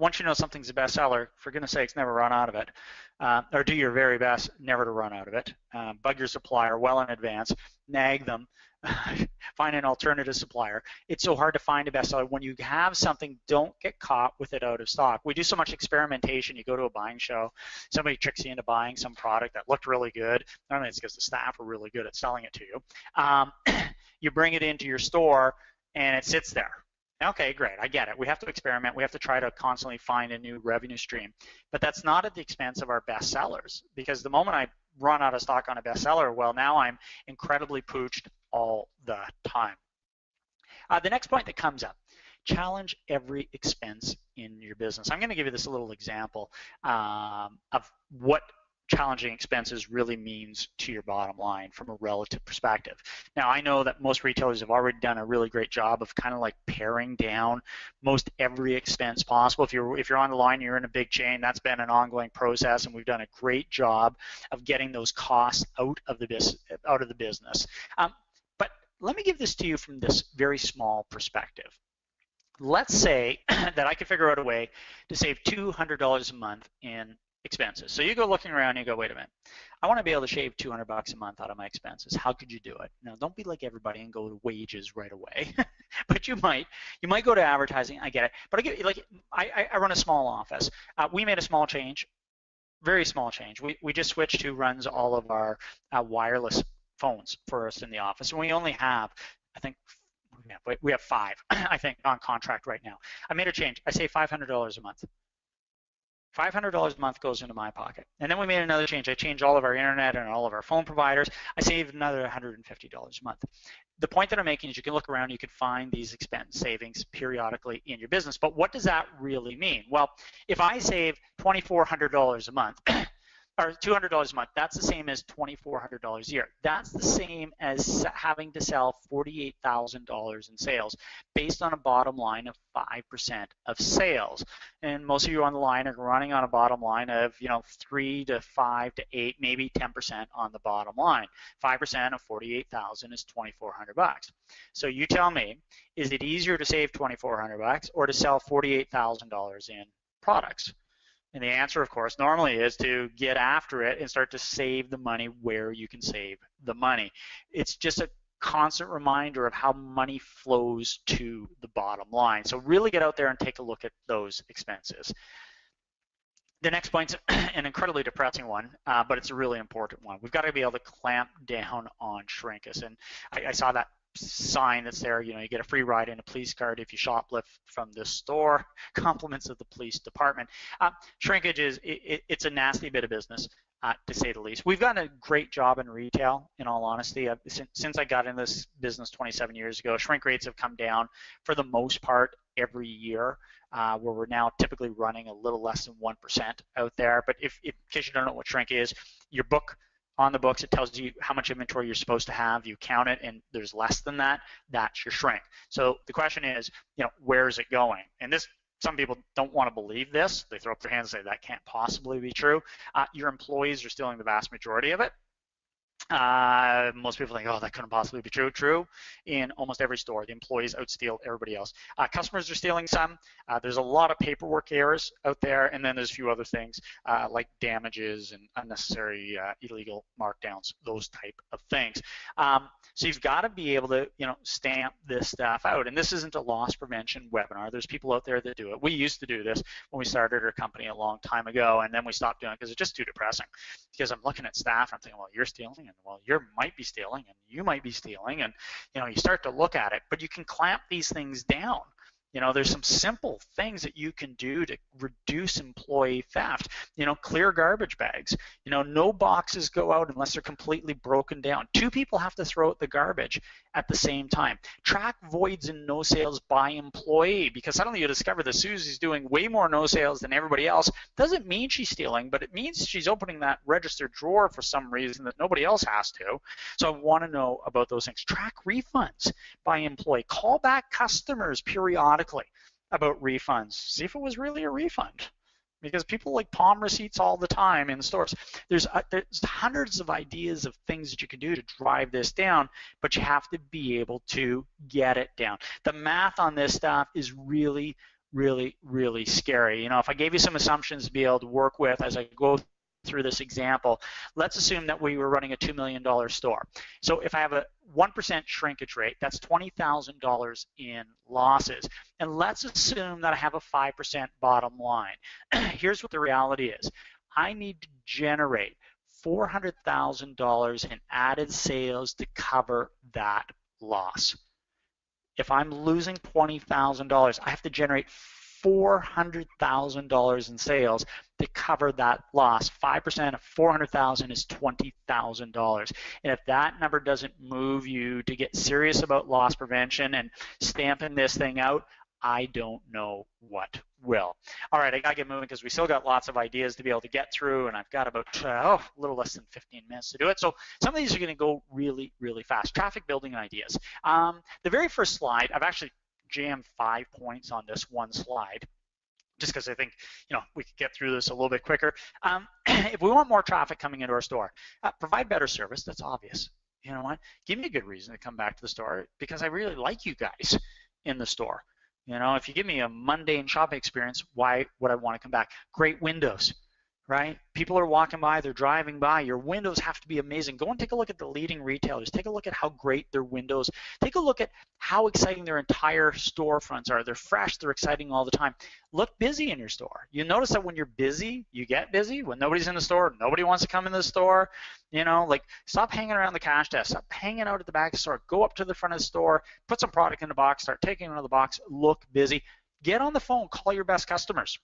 Once you know something's a bestseller, for goodness sakes, never run out of it. Or do your very best never to run out of it. Bug your supplier well in advance, nag them, find an alternative supplier. It's so hard to find a bestseller. When you have something, don't get caught with it out of stock. We do so much experimentation. You go to a buying show, somebody tricks you into buying some product that looked really good. Normally it's because the staff are really good at selling it to you. You bring it into your store and it sits there. Okay, great, I get it. We have to experiment. We have to try to constantly find a new revenue stream. But that's not at the expense of our best sellers, because the moment I run out of stock on a bestseller, well, now I'm incredibly pooched all the time. The next point that comes up, challenge every expense in your business. I'm going to give you this little example of what challenging expenses really means to your bottom line from a relative perspective. Now, I know that most retailers have already done a really great job of kind of like paring down most every expense possible. If you're on the line, you're in a big chain, that's been an ongoing process, and we've done a great job of getting those costs out of the business. But let me give this to you from this very small perspective. Let's say that I could figure out a way to save $200 a month in expenses. So you go looking around and you go, wait a minute, I want to be able to shave $200 a month out of my expenses. How could you do it? Now, don't be like everybody and go to wages right away, but you might go to advertising. I get it, but I run a small office. We made a small change, very small change. We just switched to runs all of our wireless phones for us in the office, and we only have, I think, we have 5, I think, on contract right now. I made a change. I save $500 a month. $500 a month goes into my pocket. And then we made another change. I changed all of our internet and all of our phone providers. I saved another $150 a month. The point that I'm making is you can look around, you can find these expense savings periodically in your business. But what does that really mean? Well, if I save $2,400 a month, or $200 a month, that's the same as $2,400 a year. That's the same as having to sell $48,000 in sales based on a bottom line of 5% of sales. And most of you on the line are running on a bottom line of 3 to 5 to 8, maybe 10% on the bottom line. 5% of 48,000 is $2,400. So you tell me, is it easier to save $2,400 or to sell $48,000 in products? And the answer, of course, normally is to get after it and start to save the money where you can save the money. It's just a constant reminder of how money flows to the bottom line. So really get out there and take a look at those expenses. The next point's an incredibly depressing one, but it's a really important one. We've got to be able to clamp down on shrinkage. And I saw that sign that's there, you get a free ride in a police card if you shoplift from this store, compliments of the police department. Shrinkage it's a nasty bit of business, to say the least. We've done a great job in retail, in all honesty. Since I got in this business 27 years ago, shrink rates have come down for the most part every year, where we're now typically running a little less than 1% out there. But if in case you don't know what shrink is, your book on the books, it tells you how much inventory you're supposed to have. You count it, and there's less than that. That's your shrink. So the question is, where is it going? And this, some people don't want to believe this. They throw up their hands and say that can't possibly be true. Your employees are stealing the vast majority of it. Most people think, oh, that couldn't possibly be true. True in almost every store. The employees outsteal everybody else. Customers are stealing some. There's a lot of paperwork errors out there, and then there's a few other things like damages and unnecessary illegal markdowns, those type of things. So you've got to be able to, stamp this stuff out. And this isn't a loss prevention webinar. There's people out there that do it. We used to do this when we started our company a long time ago, and then we stopped doing it because it's just too depressing. Because I'm looking at staff and I'm thinking, well, you're stealing, and well, you might be stealing, and you might be stealing, and you start to look at it. But you can clamp these things down. There's some simple things that you can do to reduce employee theft. Clear garbage bags. No boxes go out unless they're completely broken down. 2 people have to throw out the garbage at the same time. Track voids and no sales by employee, because suddenly you discover that Susie's doing way more no sales than everybody else. Doesn't mean she's stealing, but it means she's opening that registered drawer for some reason that nobody else has to. So I want to know about those things. Track refunds by employee. Call back customers periodically about refunds. See if it was really a refund, because people like palm receipts all the time in stores. There's hundreds of ideas of things that you can do to drive this down, but you have to be able to get it down. The math on this stuff is really, really, really scary. If I gave you some assumptions to be able to work with as I go through this example, let's assume that we were running a $2 million store. So if I have a 1% shrinkage rate, that's $20,000 in losses. And let's assume that I have a 5% bottom line. Here's what the reality is. I need to generate $400,000 in added sales to cover that loss. If I'm losing $20,000, I have to generate $400,000 in sales to cover that loss. 5% of $400,000 is $20,000. And if that number doesn't move you to get serious about loss prevention and stamping this thing out, I don't know what will. All right, I gotta get moving because we still got lots of ideas to be able to get through, and I've got about a little less than 15 minutes to do it. So some of these are gonna go really, really fast. Traffic building ideas. The very first slide, I've actually jammed 5 points on this one slide, just because I think we could get through this a little bit quicker. If we want more traffic coming into our store, provide better service. That's obvious. You know what? Give me a good reason to come back to the store, because I really like you guys in the store. If you give me a mundane shopping experience, why would I want to come back? Great windows. Right? People are walking by, they're driving by. Your windows have to be amazing. Go and take a look at the leading retailers. Take a look at how great their windows. Take a look at how exciting their entire storefronts are. They're fresh, they're exciting all the time. Look busy in your store. You notice that when you're busy, you get busy. When nobody's in the store, nobody wants to come in the store. Stop hanging around the cash desk. Stop hanging out at the back of the store. Go up to the front of the store, put some product in the box, start taking it out of the box, look busy. Get on the phone, call your best customers.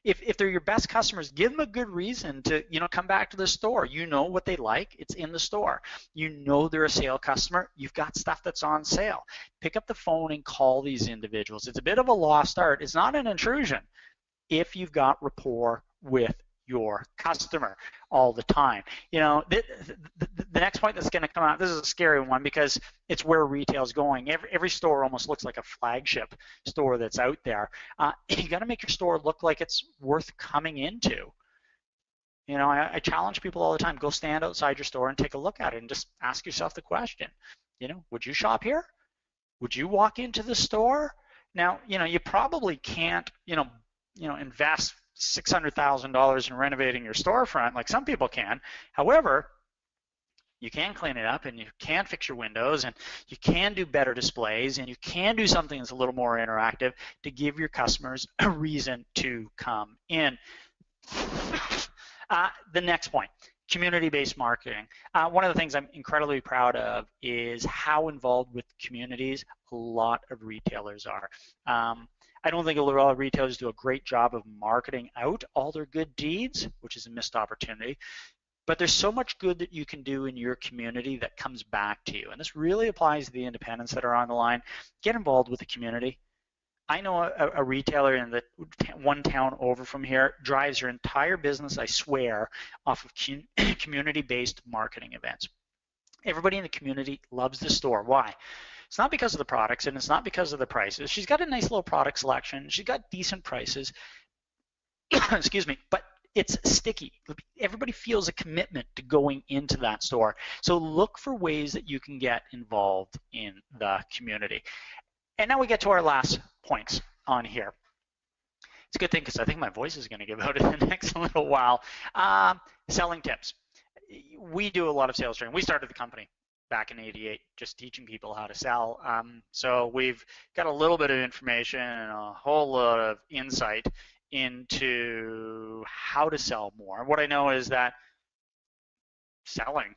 If they're your best customers, give them a good reason to, come back to the store. You know what they like. It's in the store. They're a sale customer. You've got stuff that's on sale. Pick up the phone and call these individuals. It's a bit of a lost art. It's not an intrusion if you've got rapport with your customer all the time. The next point that's going to come out, this is a scary one because it's where retail is going. Every store almost looks like a flagship store that's out there. You got to make your store look like it's worth coming into. I challenge people all the time, go stand outside your store and take a look at it and just ask yourself the question, would you shop here? Would you walk into the store? Now, you probably can't, invest $600,000 in renovating your storefront like some people can. However, you can clean it up and you can fix your windows and you can do better displays and you can do something that's a little more interactive to give your customers a reason to come in. The next point, community-based marketing. One of the things I'm incredibly proud of is how involved with communities a lot of retailers are. I don't think a lot of retailers do a great job of marketing out all their good deeds, which is a missed opportunity. But there's so much good that you can do in your community that comes back to you. And this really applies to the independents that are on the line. Get involved with the community. I know a retailer in the one town over from here drives her entire business, I swear, off of community-based marketing events. Everybody in the community loves the store. Why? It's not because of the products and it's not because of the prices. She's got a nice little product selection. She's got decent prices. Excuse me. But it's sticky. Everybody feels a commitment to going into that store. So look for ways that you can get involved in the community. And now we get to our last points on here. It's a good thing because I think my voice is going to give out in the next little while. Selling tips. We do a lot of sales training. We started the company back in '88 just teaching people how to sell. So we've got a little bit of information and a whole lot of insight into how to sell more. What I know is that selling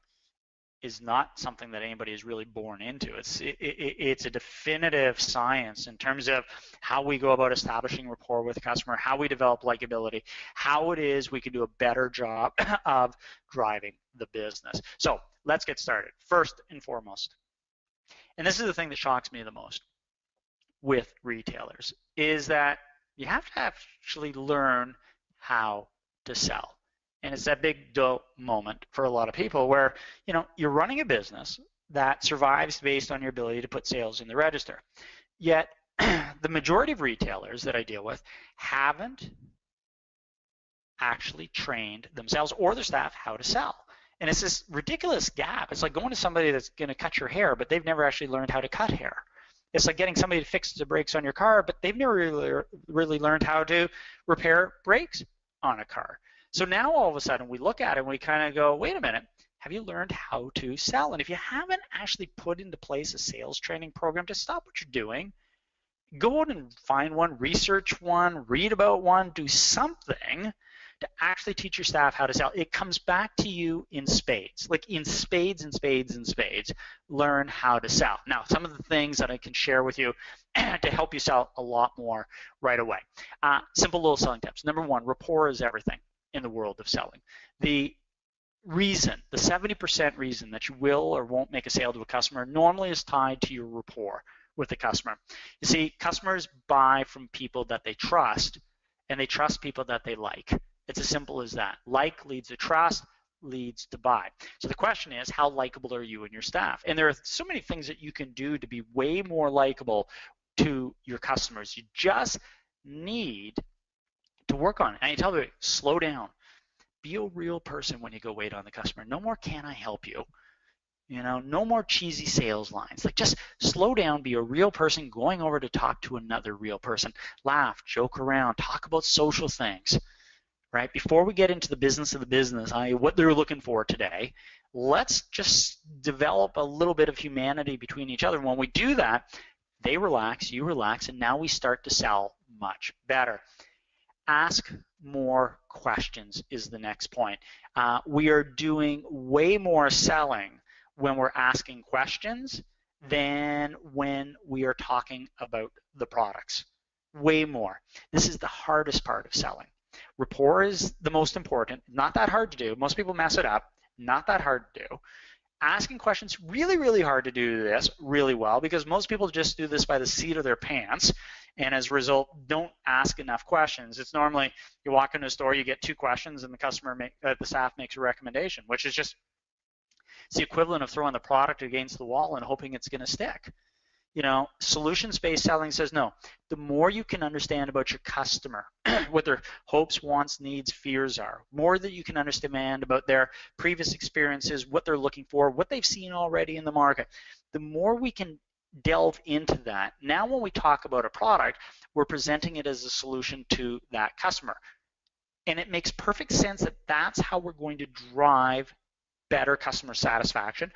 is not something that anybody is really born into. It's a definitive science in terms of how we go about establishing rapport with the customer, how we develop likability, how it is we can do a better job of driving the business. So let's get started. First and foremost, and this is the thing that shocks me the most with retailers, is that you have to actually learn how to sell. And it's that big duh moment for a lot of people where, you're running a business that survives based on your ability to put sales in the register. Yet the majority of retailers that I deal with haven't actually trained themselves or their staff how to sell. And it's this ridiculous gap. It's like going to somebody that's going to cut your hair, but they've never actually learned how to cut hair. It's like getting somebody to fix the brakes on your car, but they've never really learned how to repair brakes on a car. So now all of a sudden we look at it and we kind of go, wait a minute, have you learned how to sell? And if you haven't actually put into place a sales training program, to stop what you're doing, go out and find one, research one, read about one, do something to actually teach your staff how to sell. It comes back to you in spades, like in spades and spades and spades. Learn how to sell. Now, some of the things that I can share with you to help you sell a lot more right away. Simple little selling tips. Number one, rapport is everything in the world of selling. The 70% reason that you will or won't make a sale to a customer normally is tied to your rapport with the customer. You see, customers buy from people that they trust, and they trust people that they like. It's as simple as that. Like leads to trust, leads to buy. So the question is, how likable are you and your staff? And there are so many things that you can do to be way more likable to your customers. You just need to work on it. And I tell you, slow down. Be a real person when you go wait on the customer. No more can I help you. No more cheesy sales lines. Like, just slow down, be a real person going over to talk to another real person. Laugh, joke around, talk about social things, right? Before we get into the business of the business, what they're looking for today, let's just develop a little bit of humanity between each other. When we do that, they relax, you relax, and now we start to sell much better. Ask more questions is the next point. We are doing way more selling when we're asking questions than when we are talking about the products. Way more. This is the hardest part of selling. Rapport is the most important. Not that hard to do. Most people mess it up. Not that hard to do. Asking questions, really, really hard to do this really well, because most people just do this by the seat of their pants, and as a result, don't ask enough questions. It's normally you walk into a store, you get 2 questions, and the staff makes a recommendation, which is just, it's the equivalent of throwing the product against the wall and hoping it's going to stick. Solutions-based selling says no. The more you can understand about your customer, what their hopes, wants, needs, fears are, more that you can understand about their previous experiences, what they're looking for, what they've seen already in the market, the more we can delve into that. Now when we talk about a product, we're presenting it as a solution to that customer. And it makes perfect sense that that's how we're going to drive better customer satisfaction,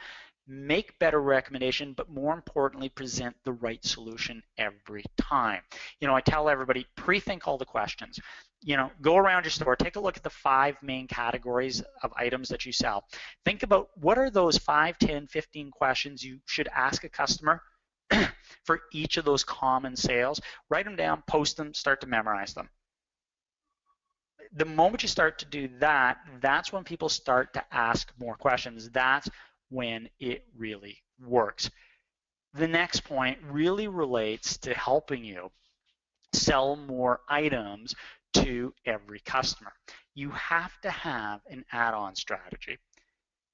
make better recommendation, but more importantly, present the right solution every time. I tell everybody, pre-think all the questions. Go around your store, take a look at the 5 main categories of items that you sell. Think about what are those 5, 10, 15 questions you should ask a customer for each of those common sales. Write them down, post them, start to memorize them. The moment you start to do that, that's when people start to ask more questions. That's when it really works. The next point really relates to helping you sell more items to every customer. You have to have an add-on strategy.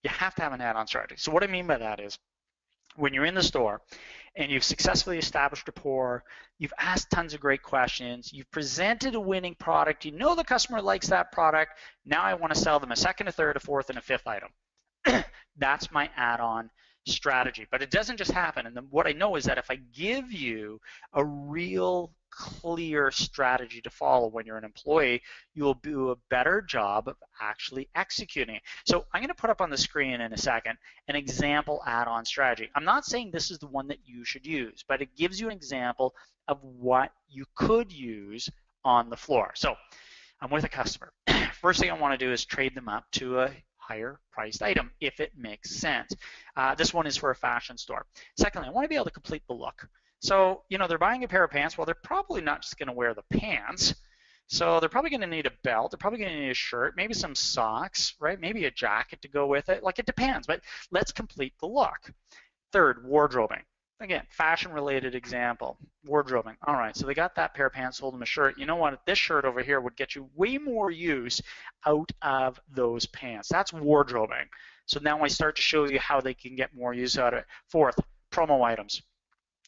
You have to have an add-on strategy. So what I mean by that is, when you're in the store and you've successfully established rapport, you've asked tons of great questions, you've presented a winning product, you know the customer likes that product, now I want to sell them a second, a third, a fourth, and a fifth item. That's my add-on strategy. But it doesn't just happen. And then what I know is that if I give you a real clear strategy to follow when you're an employee, you'll do a better job of actually executing it. So I'm going to put up on the screen in a second an example add-on strategy. I'm not saying this is the one that you should use, but it gives you an example of what you could use on the floor. So I'm with a customer. First thing I want to do is trade them up to a higher priced item if it makes sense. This one is for a fashion store. Secondly, I want to be able to complete the look. So, you know, they're buying a pair of pants. Well, they're probably not just going to wear the pants. So they're probably going to need a belt. They're probably going to need a shirt, maybe some socks, right? Maybe a jacket to go with it. Like, it depends, but let's complete the look. Third, wardrobing. Again, fashion-related example, wardrobing. All right, so they got that pair of pants, sold them a shirt. You know what? This shirt over here would get you way more use out of those pants. That's wardrobing. So now I start to show you how they can get more use out of it. Fourth, promo items.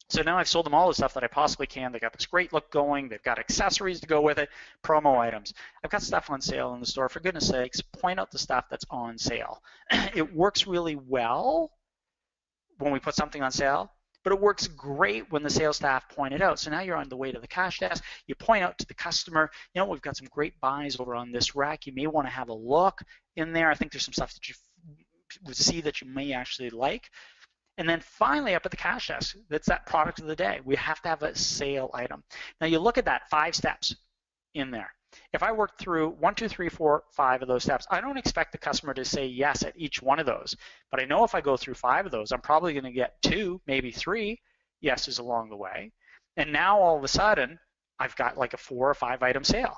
So now I've sold them all the stuff that I possibly can. They got this great look going. They've got accessories to go with it. Promo items. I've got stuff on sale in the store. For goodness sakes, point out the stuff that's on sale. It works really well when we put something on sale, but it works great when the sales staff point it out. So now you're on the way to the cash desk. You point out to the customer, you know, we've got some great buys over on this rack. You may want to have a look in there. I think there's some stuff that you would see that you may actually like. And then finally, up at the cash desk, that's that product of the day. We have to have a sale item. Now you look at that 5 steps in there. If I work through 1, 2, 3, 4, 5 of those steps, I don't expect the customer to say yes at each one of those. But I know if I go through 5 of those, I'm probably going to get 2, maybe 3 yeses along the way. And now all of a sudden, I've got like a 4 or 5 item sale.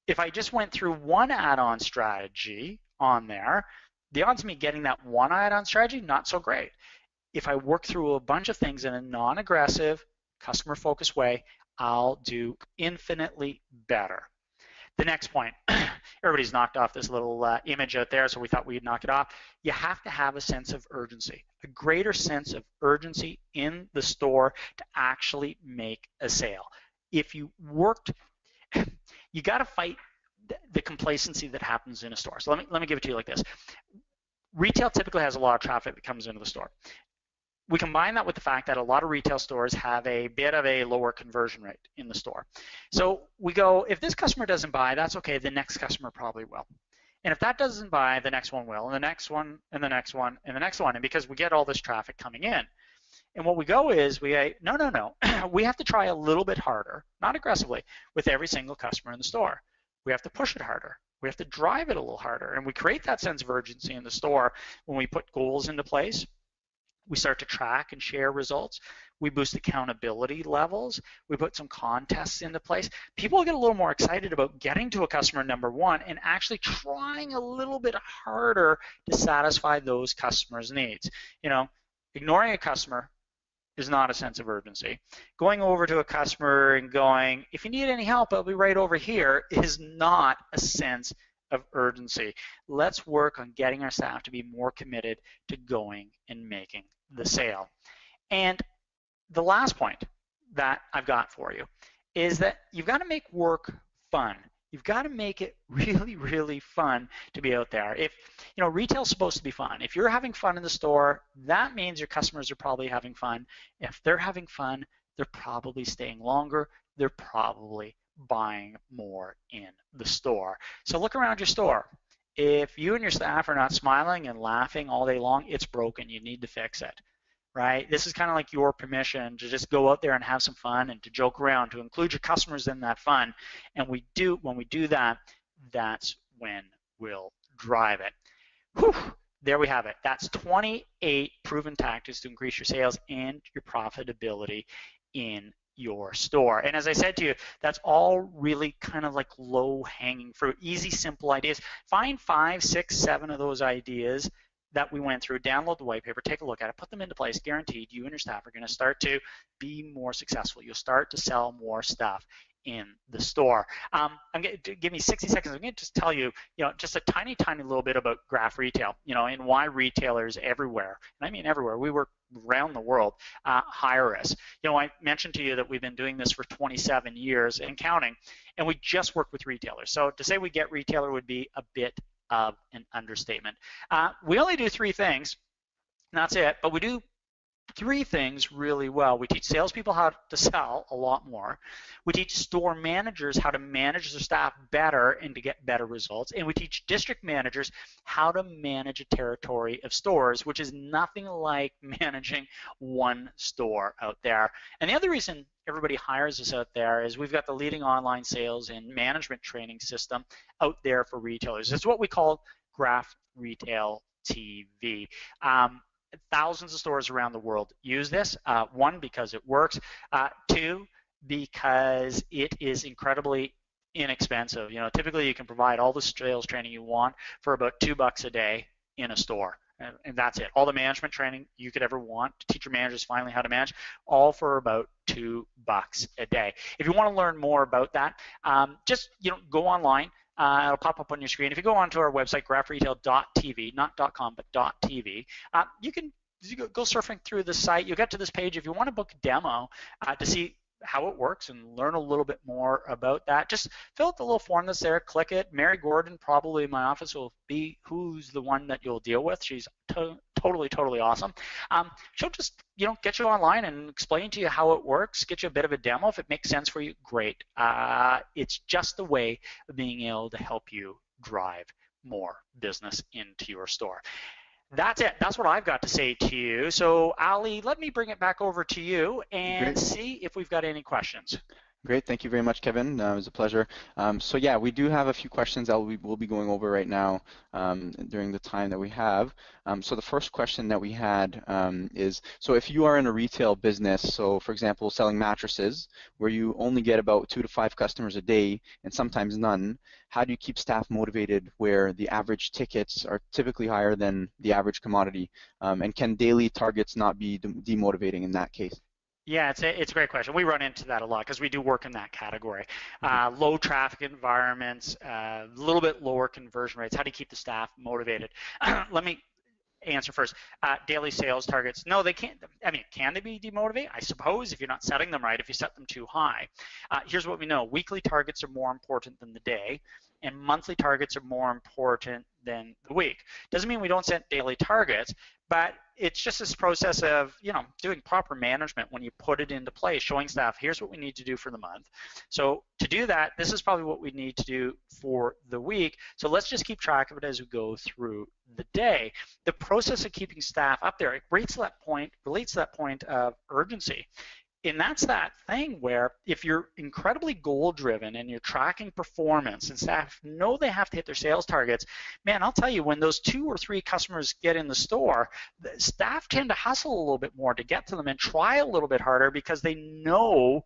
If I just went through one add-on strategy on there, the odds of me getting that one add-on strategy, not so great. If I work through a bunch of things in a non-aggressive, customer-focused way, I'll do infinitely better. The next point, everybody's knocked off this little image out there, so we thought we'd knock it off. You have to have a sense of urgency, a greater sense of urgency in the store to actually make a sale. If you worked, you got to fight the complacency that happens in a store. So let me give it to you like this. Retail typically has a lot of traffic that comes into the store. We combine that with the fact that a lot of retail stores have a bit of a lower conversion rate in the store. So we go, if this customer doesn't buy, that's okay, the next customer probably will. And if that doesn't buy, the next one will, and the next one, and the next one, and the next one, and because we get all this traffic coming in. And what we go is, we say, no, we have to try a little bit harder, not aggressively, with every single customer in the store. We have to push it harder. We have to drive it a little harder. And we create that sense of urgency in the store when we put goals into place. We start to track and share results. We boost accountability levels. We put some contests into place. People get a little more excited about getting to a customer number one and actually trying a little bit harder to satisfy those customers' needs. You know, ignoring a customer is not a sense of urgency. Going over to a customer and going, if you need any help, I'll be right over here, is not a sense of urgency. Let's work on getting our staff to be more committed to going and making the sale. And the last point that I've got for you is that you've got to make work fun. You've got to make it really, really fun to be out there. If, you know, retail's supposed to be fun. If you're having fun in the store, that means your customers are probably having fun. If they're having fun, they're probably staying longer. They're probably buying more in the store. So look around your store. If you and your staff are not smiling and laughing all day long, it's broken. You need to fix it, right? This is kind of like your permission to just go out there and have some fun and to joke around, to include your customers in that fun. And when we do that, that's when we'll drive it. Whew, there we have it. That's 28 proven tactics to increase your sales and your profitability in your store. And as I said to you, that's all really kind of like low-hanging fruit, easy, simple ideas. Find 5, 6, 7 of those ideas that we went through, download the white paper, take a look at it, put them into place. Guaranteed you and your staff are going to start to be more successful. You'll start to sell more stuff in the store. Give me 60 seconds. I'm going to just tell you, just a tiny little bit about Graph Retail, and why retailers everywhere, and I mean everywhere, we work around the world, hire us. I mentioned to you that we've been doing this for 27 years and counting, and we just work with retailers. So to say we get retailer would be a bit of an understatement. We only do 3 things, and that's it, but we do 3 things really well. We teach salespeople how to sell a lot more. We teach store managers how to manage their staff better and to get better results. And we teach district managers how to manage a territory of stores, which is nothing like managing one store out there. And the other reason everybody hires us out there is we've got the leading online sales and management training system out there for retailers. It's what we call Graph Retail TV. Thousands of stores around the world use this. 1, because it works. 2, because it is incredibly inexpensive. Typically you can provide all the sales training you want for about $2 a day in a store. And that's it. All the management training you could ever want to teach your managers finally how to manage, all for about $2 a day. If you want to learn more about that, just go online. It'll pop up on your screen. If you go onto our website, graphretail.tv, not .com, but .tv, you can go surfing through the site. You'll get to this page. If you want to book a demo to see how it works and learn a little bit more about that, just fill out the little form that's there, click it. Mary Gordon, probably in my office, will be who's the one that you'll deal with. She's totally awesome. She'll just get you online and explain to you how it works, get you a bit of a demo. If it makes sense for you, great. It's just a way of being able to help you drive more business into your store. That's it. That's what I've got to say to you. So, Ali, let me bring it back over to you and see if we've got any questions. Great. Thank you very much, Kevin. It was a pleasure. So yeah, we do have a few questions that we'll be going over right now during the time that we have. So the first question that we had is, so if you are in a retail business, so for example, selling mattresses, where you only get about 2 to 5 customers a day and sometimes none, how do you keep staff motivated where the average tickets are typically higher than the average commodity? And can daily targets not be demotivating in that case? Yeah, it's a great question. We run into that a lot because we do work in that category. Low traffic environments, a little bit lower conversion rates. How do you keep the staff motivated? Let me answer first. Daily sales targets. No, they can't. I mean, can they be demotivating? I suppose if you're not setting them right, if you set them too high. Here's what we know. Weekly targets are more important than the day, and monthly targets are more important than the week. Doesn't mean we don't set daily targets, but it's just this process of, doing proper management when you put it into place, showing staff, here's what we need to do for the month. So to do that, this is probably what we need to do for the week. So let's just keep track of it as we go through the day. The process of keeping staff up there, it relates to that point of urgency. And that's that thing where if you're incredibly goal-driven and you're tracking performance and staff know they have to hit their sales targets, man, I'll tell you, when those 2 or 3 customers get in the store, the staff tend to hustle a little bit more to get to them and try a little bit harder because they know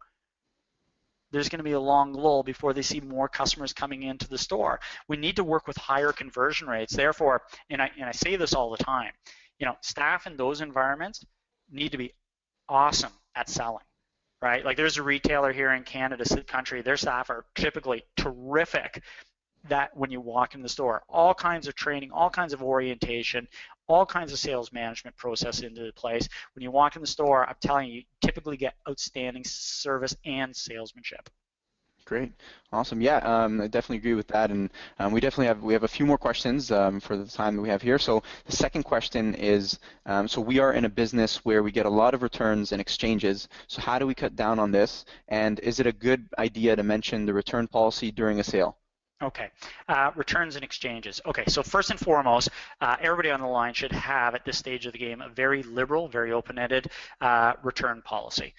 there's going to be a long lull before they see more customers coming into the store. We need to work with higher conversion rates. Therefore, and I say this all the time, staff in those environments need to be awesome at selling, right? Like there's a retailer here in Canada, country, their staff are typically terrific that when you walk in the store, all kinds of training, all kinds of orientation, all kinds of sales management process into place. When you walk in the store, I'm telling you, you typically get outstanding service and salesmanship. Great, awesome. Yeah, I definitely agree with that, and we have a few more questions for the time that we have here. So the second question is, so we are in a business where we get a lot of returns and exchanges. So how do we cut down on this? And is it a good idea to mention the return policy during a sale? Okay, returns and exchanges. Okay, so first and foremost, everybody on the line should have at this stage of the game a very liberal, very open-ended return policy.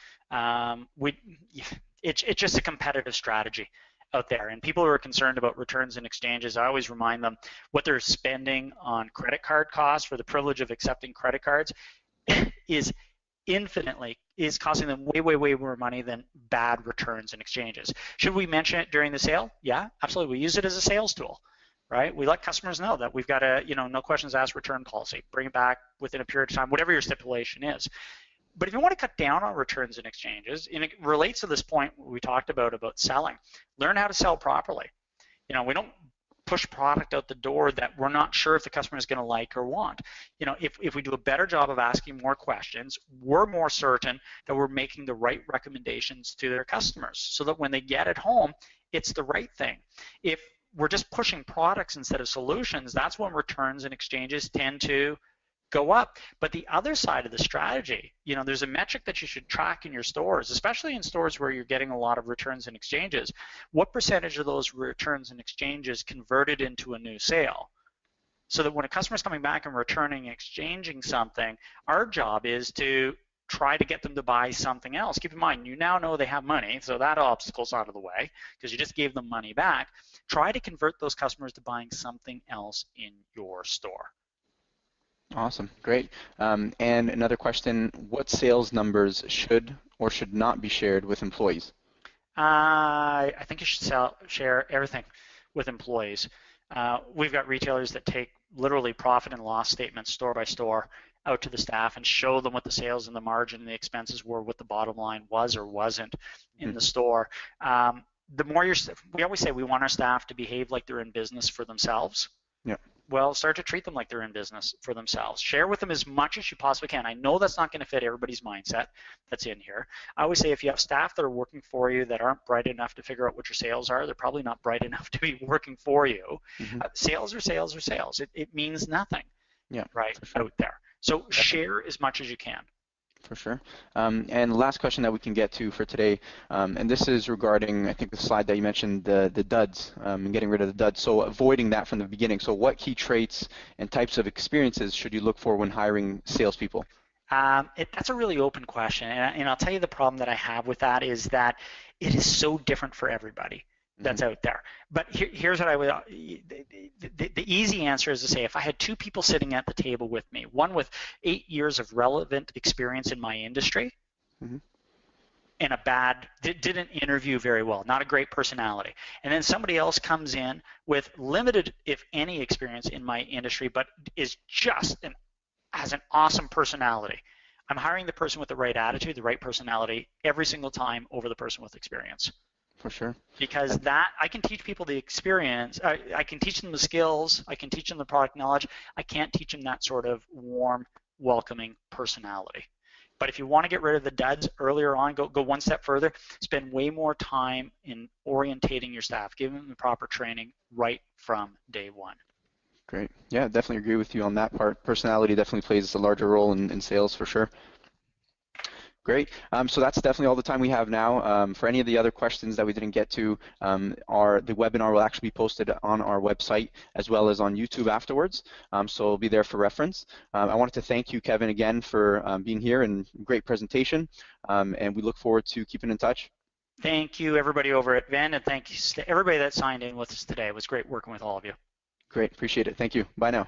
It's just a competitive strategy out there, and people who are concerned about returns and exchanges, I always remind them what they're spending on credit card costs for the privilege of accepting credit cards is costing them way more money than bad returns and exchanges. Should we mention it during the sale? Yeah, absolutely. We use it as a sales tool, right? We let customers know that we've got a no questions asked return policy. Bring it back within a period of time, whatever your stipulation is. But if you want to cut down on returns and exchanges, and it relates to this point we talked about selling, learn how to sell properly. You know, we don't push product out the door that we're not sure if the customer is going to like or want. You know, if we do a better job of asking more questions, we're more certain that we're making the right recommendations to their customers so that when they get it home, it's the right thing. If we're just pushing products instead of solutions, that's when returns and exchanges tend to go up. But the other side of the strategy, you know, there's a metric that you should track in your stores, especially in stores where you're getting a lot of returns and exchanges. What percentage of those returns and exchanges converted into a new sale? So that when a customer's coming back and returning and exchanging something, our job is to try to get them to buy something else. Keep in mind, you now know they have money, so that obstacle's out of the way because you just gave them money back. Try to convert those customers to buying something else in your store. Awesome, great. And another question, what sales numbers should or should not be shared with employees? I think you should share everything with employees. We've got retailers that take literally profit and loss statements store by store out to the staff and show them what the sales and the margin and the expenses were, what the bottom line was or wasn't in the store. The more we always say we want our staff to behave like they're in business for themselves. Yeah. Well, start to treat them like they're in business for themselves. Share with them as much as you possibly can. I know that's not going to fit everybody's mindset that's in here. I always say if you have staff that are working for you that aren't bright enough to figure out what your sales are, they're probably not bright enough to be working for you. Sales are sales are sales. It means nothing, right, out there. So share as much as you can. For sure. And last question that we can get to for today, and this is regarding, I think, the slide that you mentioned, the duds, and getting rid of the duds. So avoiding that from the beginning. So what key traits and types of experiences should you look for when hiring salespeople? That's a really open question, and I'll tell you the problem that I have with that is that it is so different for everybody that's out there. But here's what I would, the easy answer is to say if I had two people sitting at the table with me, one with 8 years of relevant experience in my industry and didn't interview very well, not a great personality, and then somebody else comes in with limited, if any, experience in my industry, but is has an awesome personality. I'm hiring the person with the right attitude, the right personality every single time over the person with experience. For sure. Because that, I can teach people the experience, I can teach them the skills, I can teach them the product knowledge, I can't teach them that sort of warm, welcoming personality. But if you want to get rid of the duds earlier on, go one step further, spend way more time in orientating your staff, giving them the proper training right from day one. Great. Yeah, definitely agree with you on that part. Personality definitely plays a larger role in sales for sure. Great. So that's definitely all the time we have now. For any of the other questions that we didn't get to, the webinar will actually be posted on our website as well as on YouTube afterwards. So it'll be there for reference. I wanted to thank you, Kevin, again for being here and great presentation. And we look forward to keeping in touch. Thank you, everybody over at Venn, and thanks to everybody that signed in with us today. It was great working with all of you. Great. Appreciate it. Thank you. Bye now.